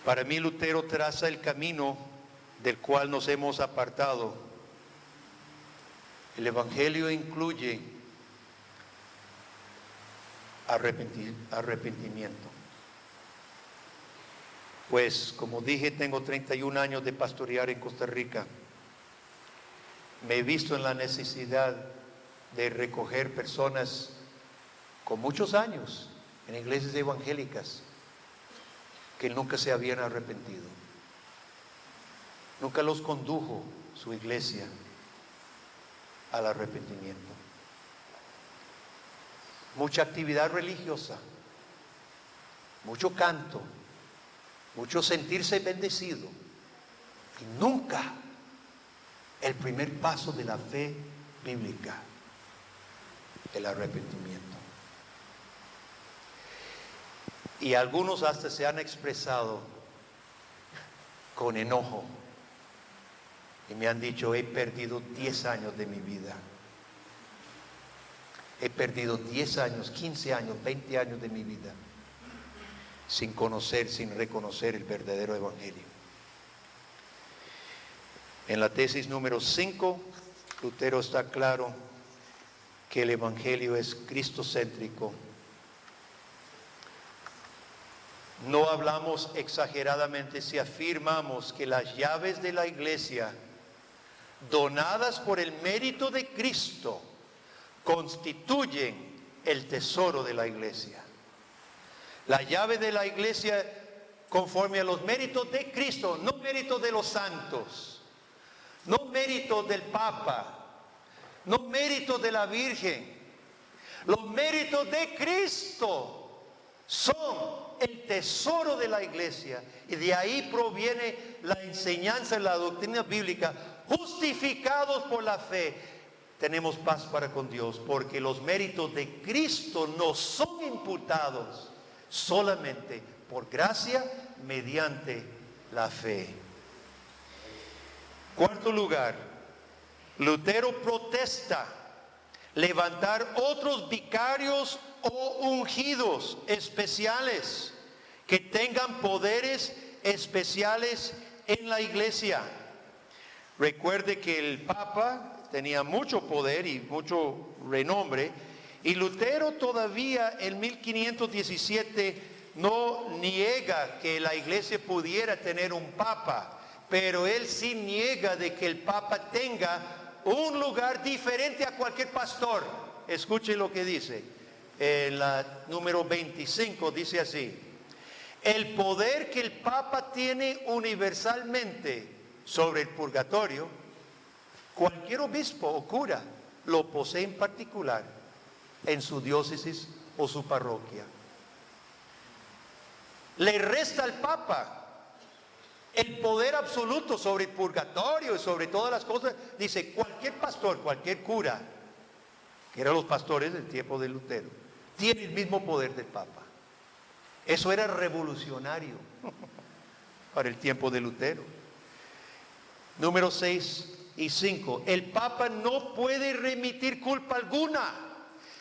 Para mí, Lutero traza el camino del cual nos hemos apartado. El Evangelio incluye arrepentimiento. Pues, como dije, tengo 31 años de pastorear en Costa Rica. Me he visto en la necesidad de recoger personas con muchos años en iglesias evangélicas que nunca se habían arrepentido. Nunca los condujo su iglesia al arrepentimiento. Mucha actividad religiosa, mucho canto, mucho sentirse bendecido y nunca el primer paso de la fe bíblica, el arrepentimiento. Y algunos hasta se han expresado con enojo y me han dicho: he perdido 10 años de mi vida. He perdido 10 años, 15 años, 20 años de mi vida sin conocer, sin reconocer el verdadero evangelio. En la tesis número 5, Lutero está claro que el evangelio es cristocéntrico. No hablamos exageradamente si afirmamos que las llaves de la iglesia, donadas por el mérito de Cristo, constituyen el tesoro de la iglesia. La llave de la iglesia, conforme a los méritos de Cristo, no méritos de los santos, no méritos del Papa, no méritos de la Virgen, los méritos de Cristo son el tesoro de la iglesia, y de ahí proviene la enseñanza, la doctrina bíblica. Justificados por la fe, tenemos paz para con Dios, porque los méritos de Cristo nos son imputados solamente por gracia mediante la fe. Cuarto lugar, Lutero protesta levantar otros vicarios o ungidos especiales que tengan poderes especiales en la iglesia. Recuerde que el Papa tenía mucho poder y mucho renombre, y Lutero todavía en 1517 no niega que la iglesia pudiera tener un Papa, pero él sí niega de que el Papa tenga un lugar diferente a cualquier pastor. Escuche lo que dice. En la número 25 dice así: el poder que el Papa tiene universalmente sobre el purgatorio, cualquier obispo o cura lo posee en particular en su diócesis o su parroquia. Le resta al Papa el poder absoluto sobre el purgatorio y sobre todas las cosas. Dice, cualquier pastor, cualquier cura, que eran los pastores del tiempo de Lutero, tiene el mismo poder del Papa. Eso era revolucionario para el tiempo de Lutero. Número 6 y 5. El Papa no puede remitir culpa alguna,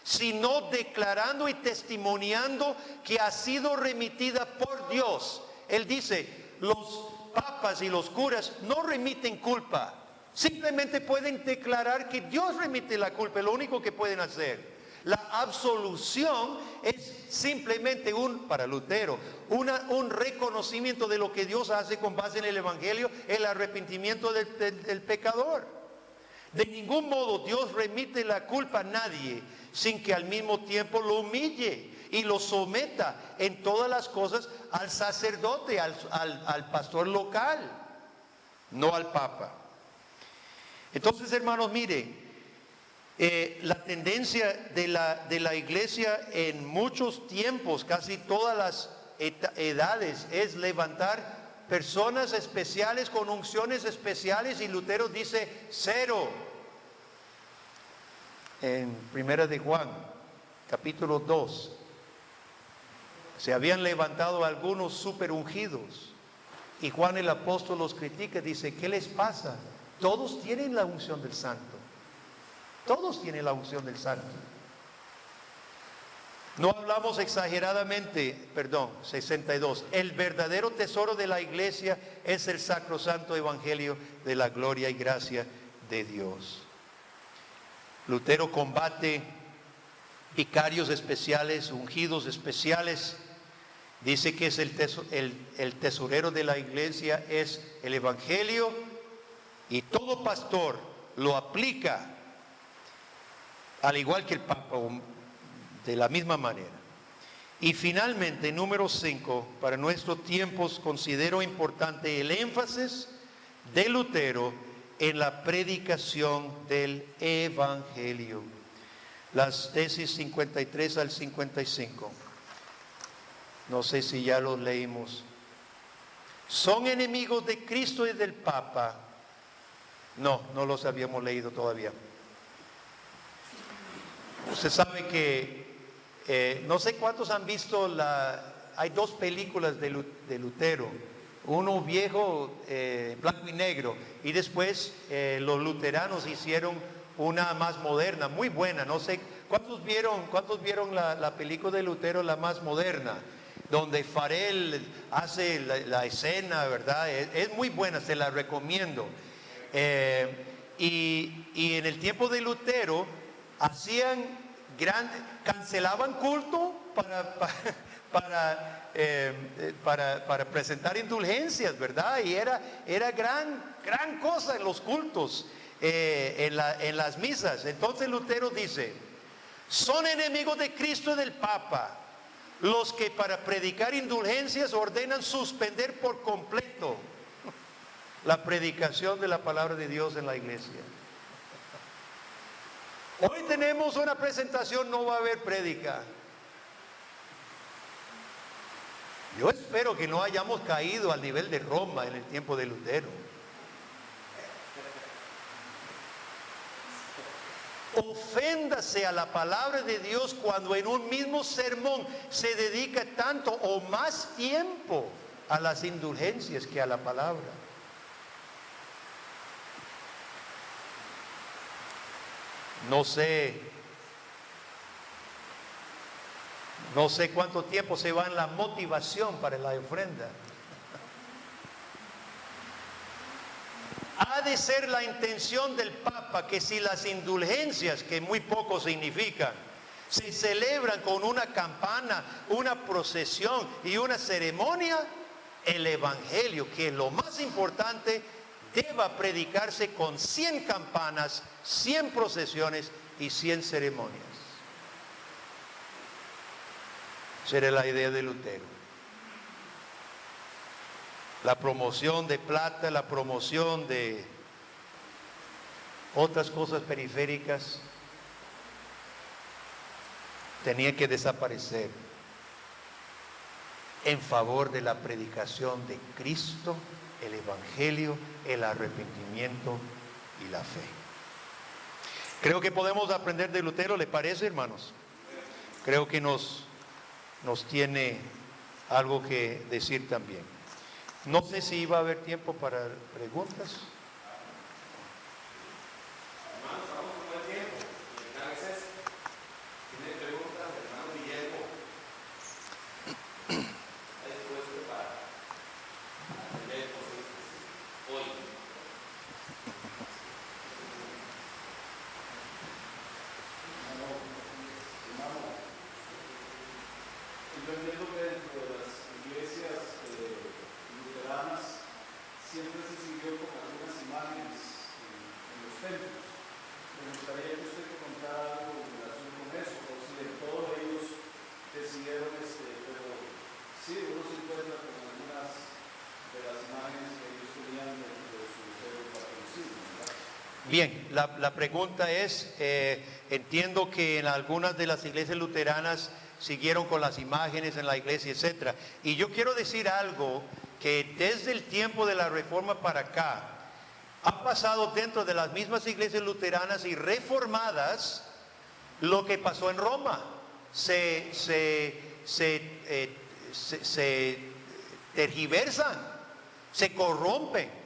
sino declarando y testimoniando que ha sido remitida por Dios. Él dice, los papas y los curas no remiten culpa, simplemente pueden declarar que Dios remite la culpa, es lo único que pueden hacer. La absolución es simplemente para Lutero, un reconocimiento de lo que Dios hace con base en el Evangelio, el arrepentimiento del pecador. De ningún modo Dios remite la culpa a nadie sin que al mismo tiempo lo humille y lo someta en todas las cosas al sacerdote, al pastor local, no al Papa. Entonces, hermanos, mire, la tendencia de la iglesia en muchos tiempos, casi todas las edades, es levantar personas especiales con unciones especiales, y Lutero dice cero. en Primera de Juan, capítulo 2. Se habían levantado algunos super ungidos y Juan el apóstol los critica, dice, ¿qué les pasa? Todos tienen la unción del santo. Todos tienen la unción del santo. No hablamos exageradamente, 62. El verdadero tesoro de la iglesia es el sacrosanto evangelio de la gloria y gracia de Dios. Lutero combate vicarios especiales, ungidos especiales. Dice que es el tesorero de la iglesia es el evangelio, y todo pastor lo aplica al igual que el Papa, de la misma manera. Y finalmente, número 5, para nuestros tiempos considero importante el énfasis de Lutero en la predicación del evangelio. Las tesis 53 al 55. No sé si ya los leímos. ¿Son enemigos de Cristo y del Papa? No los habíamos leído todavía. Usted sabe que no sé cuántos han visto hay dos películas de Lutero, uno viejo, blanco y negro, y después los luteranos hicieron una más moderna, muy buena. No sé cuántos vieron la película de Lutero, la más moderna, donde Farrell hace la escena, ¿verdad? Es muy buena, se la recomiendo. Y en el tiempo de Lutero cancelaban culto para presentar indulgencias, ¿verdad? Y era gran cosa en los cultos, en las misas. Entonces Lutero dice, son enemigos de Cristo y del Papa los que para predicar indulgencias ordenan suspender por completo la predicación de la palabra de Dios en la iglesia. Hoy tenemos una presentación, no va a haber prédica. Yo espero que no hayamos caído al nivel de Roma en el tiempo de Lutero. Oféndase a la palabra de Dios cuando en un mismo sermón se dedica tanto o más tiempo a las indulgencias que a la palabra. No sé cuánto tiempo se va en la motivación para la ofrenda. Ha de ser la intención del Papa que si las indulgencias, que muy poco significan, se celebran con una campana, una procesión y una ceremonia, el Evangelio, que es lo más importante, deba predicarse con 100 campanas, 100 procesiones y 100 ceremonias. Esa era la idea de Lutero. La promoción de plata, la promoción de otras cosas periféricas tenía que desaparecer en favor de la predicación de Cristo, el Evangelio, el arrepentimiento y la fe. Creo que podemos aprender de Lutero, ¿le parece, hermanos? Creo que nos tiene algo que decir también. No sé si iba a haber tiempo para preguntas. Yo entiendo que dentro de las iglesias luteranas siempre se siguió con algunas imágenes en los templos. Me gustaría que usted comentara algo en relación con eso, o si de todos ellos decidieron, pero sí, uno se encuentra con algunas de las imágenes que ellos tenían dentro de su celo patrocinio, ¿verdad? Bien, la pregunta es, entiendo que en algunas de las iglesias luteranas siguieron con las imágenes en la iglesia, etcétera. Y yo quiero decir algo, que desde el tiempo de la Reforma para acá, ha pasado dentro de las mismas iglesias luteranas y reformadas lo que pasó en Roma. Se tergiversan, se corrompen.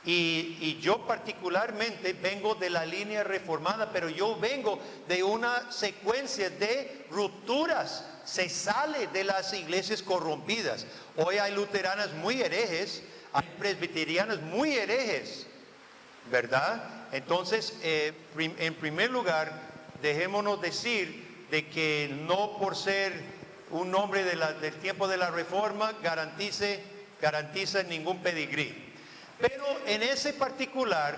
Y yo particularmente vengo de la línea reformada, pero yo vengo de una secuencia de rupturas. Se sale de las iglesias corrompidas. Hoy hay luteranas muy herejes, hay presbiterianas muy herejes, ¿verdad? Entonces, en primer lugar, dejémonos decir de que no por ser un hombre del tiempo de la Reforma garantiza ningún pedigrí. Pero en ese particular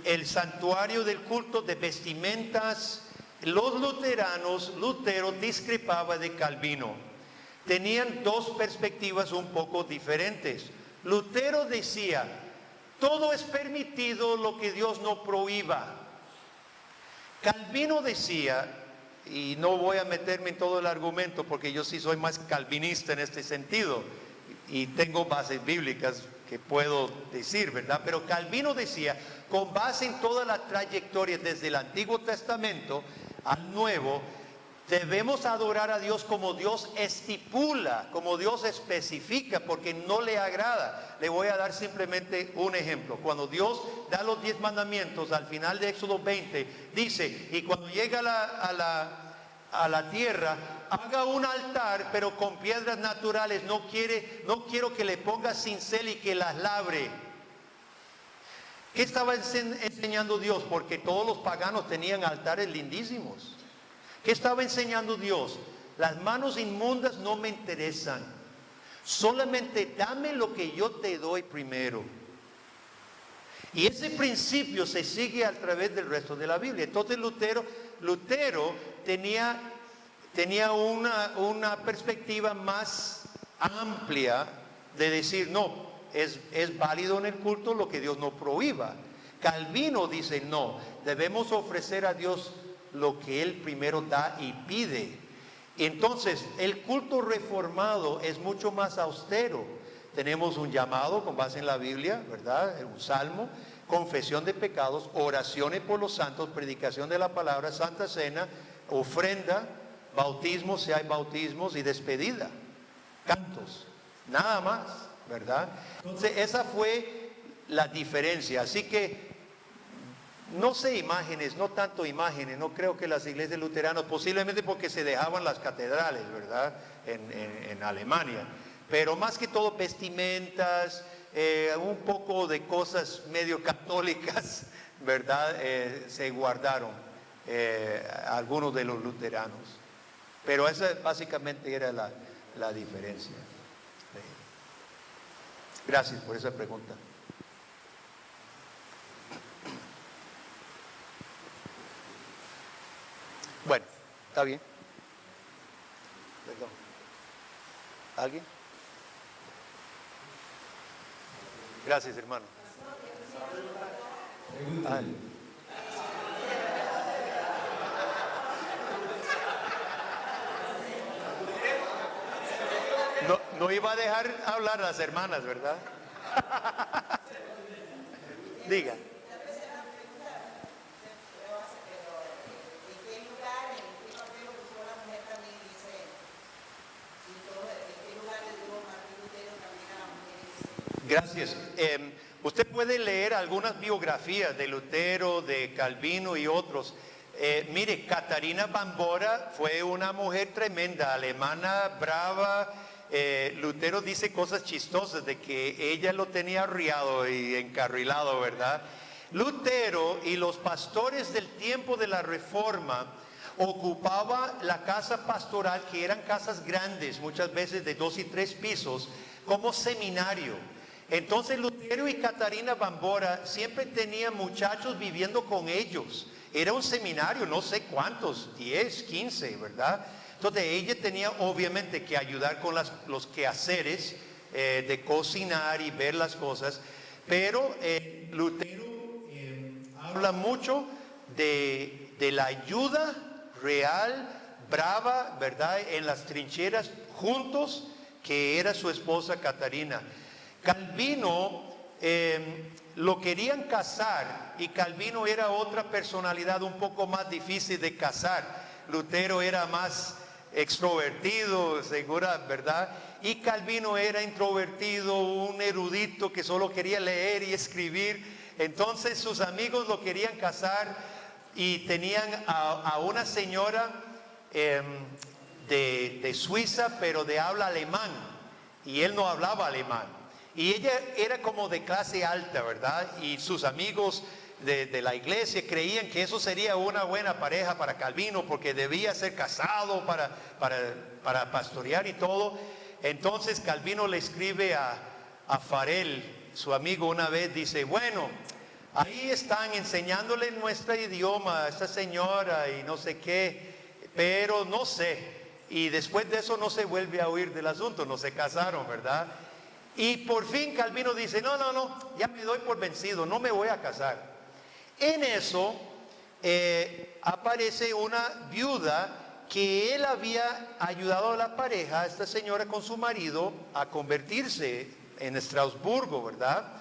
el santuario del culto de vestimentas, Lutero discrepaba de Calvino. Tenían dos perspectivas un poco diferentes. Lutero decía, todo es permitido lo que Dios no prohíba. Calvino decía, y no voy a meterme en todo el argumento porque yo sí soy más calvinista en este sentido, y tengo bases bíblicas que puedo decir, ¿verdad? Pero Calvino decía, con base en toda la trayectoria desde el Antiguo Testamento al Nuevo, debemos adorar a Dios como Dios estipula, como Dios especifica, porque no le agrada. Le voy a dar simplemente un ejemplo. Cuando Dios da los 10 mandamientos al final de Éxodo 20, dice, y cuando llega a la tierra, haga un altar, pero con piedras naturales. No quiero que le ponga cincel y que las labre. ¿Qué estaba enseñando Dios? Porque todos los paganos tenían altares lindísimos. ¿Qué estaba enseñando Dios? Las manos inmundas no me interesan. Solamente dame lo que yo te doy primero. Y ese principio se sigue a través del resto de la Biblia. Entonces Lutero tenía una perspectiva más amplia de decir, no, es válido en el culto lo que Dios no prohíba. Calvino dice, no, debemos ofrecer a Dios lo que Él primero da y pide. Entonces, el culto reformado es mucho más austero. Tenemos un llamado con base en la Biblia, ¿verdad? Un salmo, confesión de pecados, oraciones por los santos, predicación de la palabra, santa cena, ofrenda, bautismo si hay bautismos y despedida, cantos, nada más, ¿verdad? Entonces, esa fue la diferencia. Así que no sé imágenes, no tanto imágenes, no creo que las iglesias luteranas, posiblemente porque se dejaban las catedrales, ¿verdad? En Alemania, pero más que todo vestimentas, un poco de cosas medio católicas, ¿verdad? Se guardaron algunos de los luteranos, pero esa básicamente era la diferencia. Gracias por esa pregunta. Bueno, está bien. Perdón. ¿Alguien? Gracias, hermano. No iba a dejar hablar a las hermanas, ¿verdad? Diga. Gracias. Usted puede leer algunas biografías de Lutero, de Calvino y otros. Mire, Catarina Bambora fue una mujer tremenda, alemana, brava. Lutero dice cosas chistosas de que ella lo tenía arriado y encarrilado, ¿verdad? Lutero y los pastores del tiempo de la Reforma ocupaba la casa pastoral, que eran casas grandes, muchas veces de 2 y 3 pisos, como seminario. Entonces Lutero y Catarina Bambora siempre tenían muchachos viviendo con ellos. Era un seminario, no sé cuántos, 10, 15, ¿verdad? Entonces ella tenía obviamente que ayudar con los quehaceres de cocinar y ver las cosas. Pero Lutero habla mucho de la ayuda real, brava, ¿verdad? En las trincheras juntos, que era su esposa Catarina. Calvino lo querían casar, y Calvino era otra personalidad un poco más difícil de casar. Lutero era más extrovertido, segura, ¿verdad? Y Calvino era introvertido, un erudito que solo quería leer y escribir. Entonces sus amigos lo querían casar y tenían a una señora de Suiza, pero de habla alemán, y él no hablaba alemán. Y ella era como de clase alta, ¿verdad? Y sus amigos de la iglesia creían que eso sería una buena pareja para Calvino, porque debía ser casado para pastorear y todo. Entonces Calvino le escribe a Farel, su amigo, una vez, dice: bueno, ahí están enseñándole nuestro idioma a esta señora y no sé qué, pero no sé. Y después de eso no se vuelve a oír del asunto, no se casaron, ¿verdad? Y por fin Calvino dice: no, ya me doy por vencido, no me voy a casar. En eso aparece una viuda que él había ayudado a la pareja, esta señora con su marido, a convertirse en Estrasburgo, ¿verdad?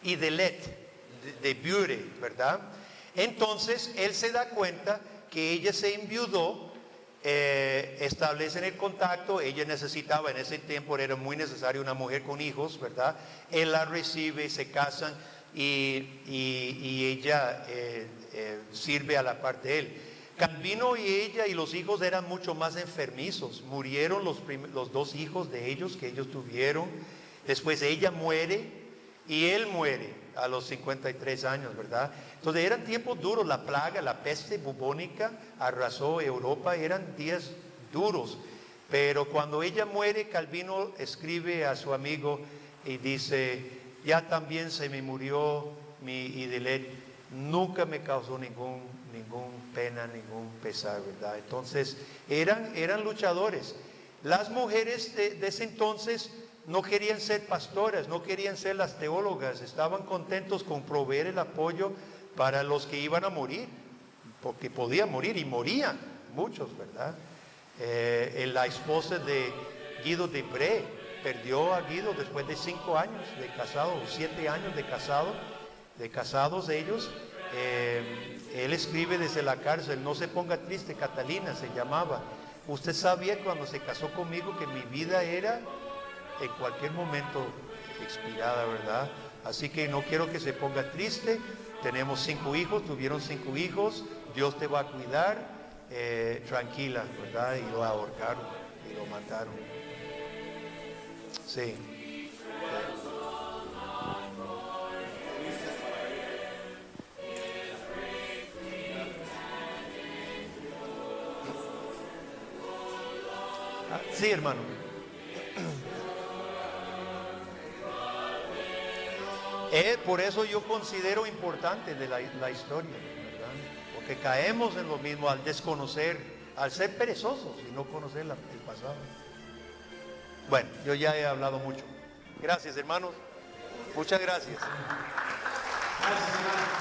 Idelette de Bure, ¿verdad? Entonces él se da cuenta que ella se enviudó. Establecen el contacto. Ella necesitaba, en ese tiempo era muy necesario una mujer con hijos, ¿verdad? Él la recibe, se casan, y ella sirve a la par de él. Calvino y ella y los hijos eran mucho más enfermizos. Murieron los dos hijos de ellos que ellos tuvieron. Después ella muere y él muere a los 53 años, ¿verdad? Entonces eran tiempos duros. La plaga, la peste bubónica arrasó Europa. Eran días duros. Pero cuando ella muere, Calvino escribe a su amigo y dice: ya también se me murió mi Idelette, nunca me causó ningún pena, ningún pesar, ¿verdad? Entonces eran luchadores. Las mujeres de ese entonces no querían ser pastoras, no querían ser las teólogas, estaban contentos con proveer el apoyo para los que iban a morir, porque podían morir, y morían muchos, ¿verdad? La esposa de Guido de Bré perdió a Guido después de 5 años de casado, 7 años de casados ellos. Él escribe desde la cárcel: no se ponga triste, Catalina se llamaba. Usted sabía cuando se casó conmigo que mi vida era en cualquier momento expirada, ¿verdad? Así que no quiero que se ponga triste. Tenemos 5 hijos, tuvieron 5 hijos, Dios te va a cuidar, tranquila, ¿verdad? Y lo ahorcaron y lo mataron. Sí. Sí, hermano. Por eso yo considero importante de la historia, ¿verdad? Porque caemos en lo mismo al desconocer, al ser perezosos y no conocer el pasado. Bueno, yo ya he hablado mucho. Gracias, hermanos. Muchas gracias. Gracias, hermano.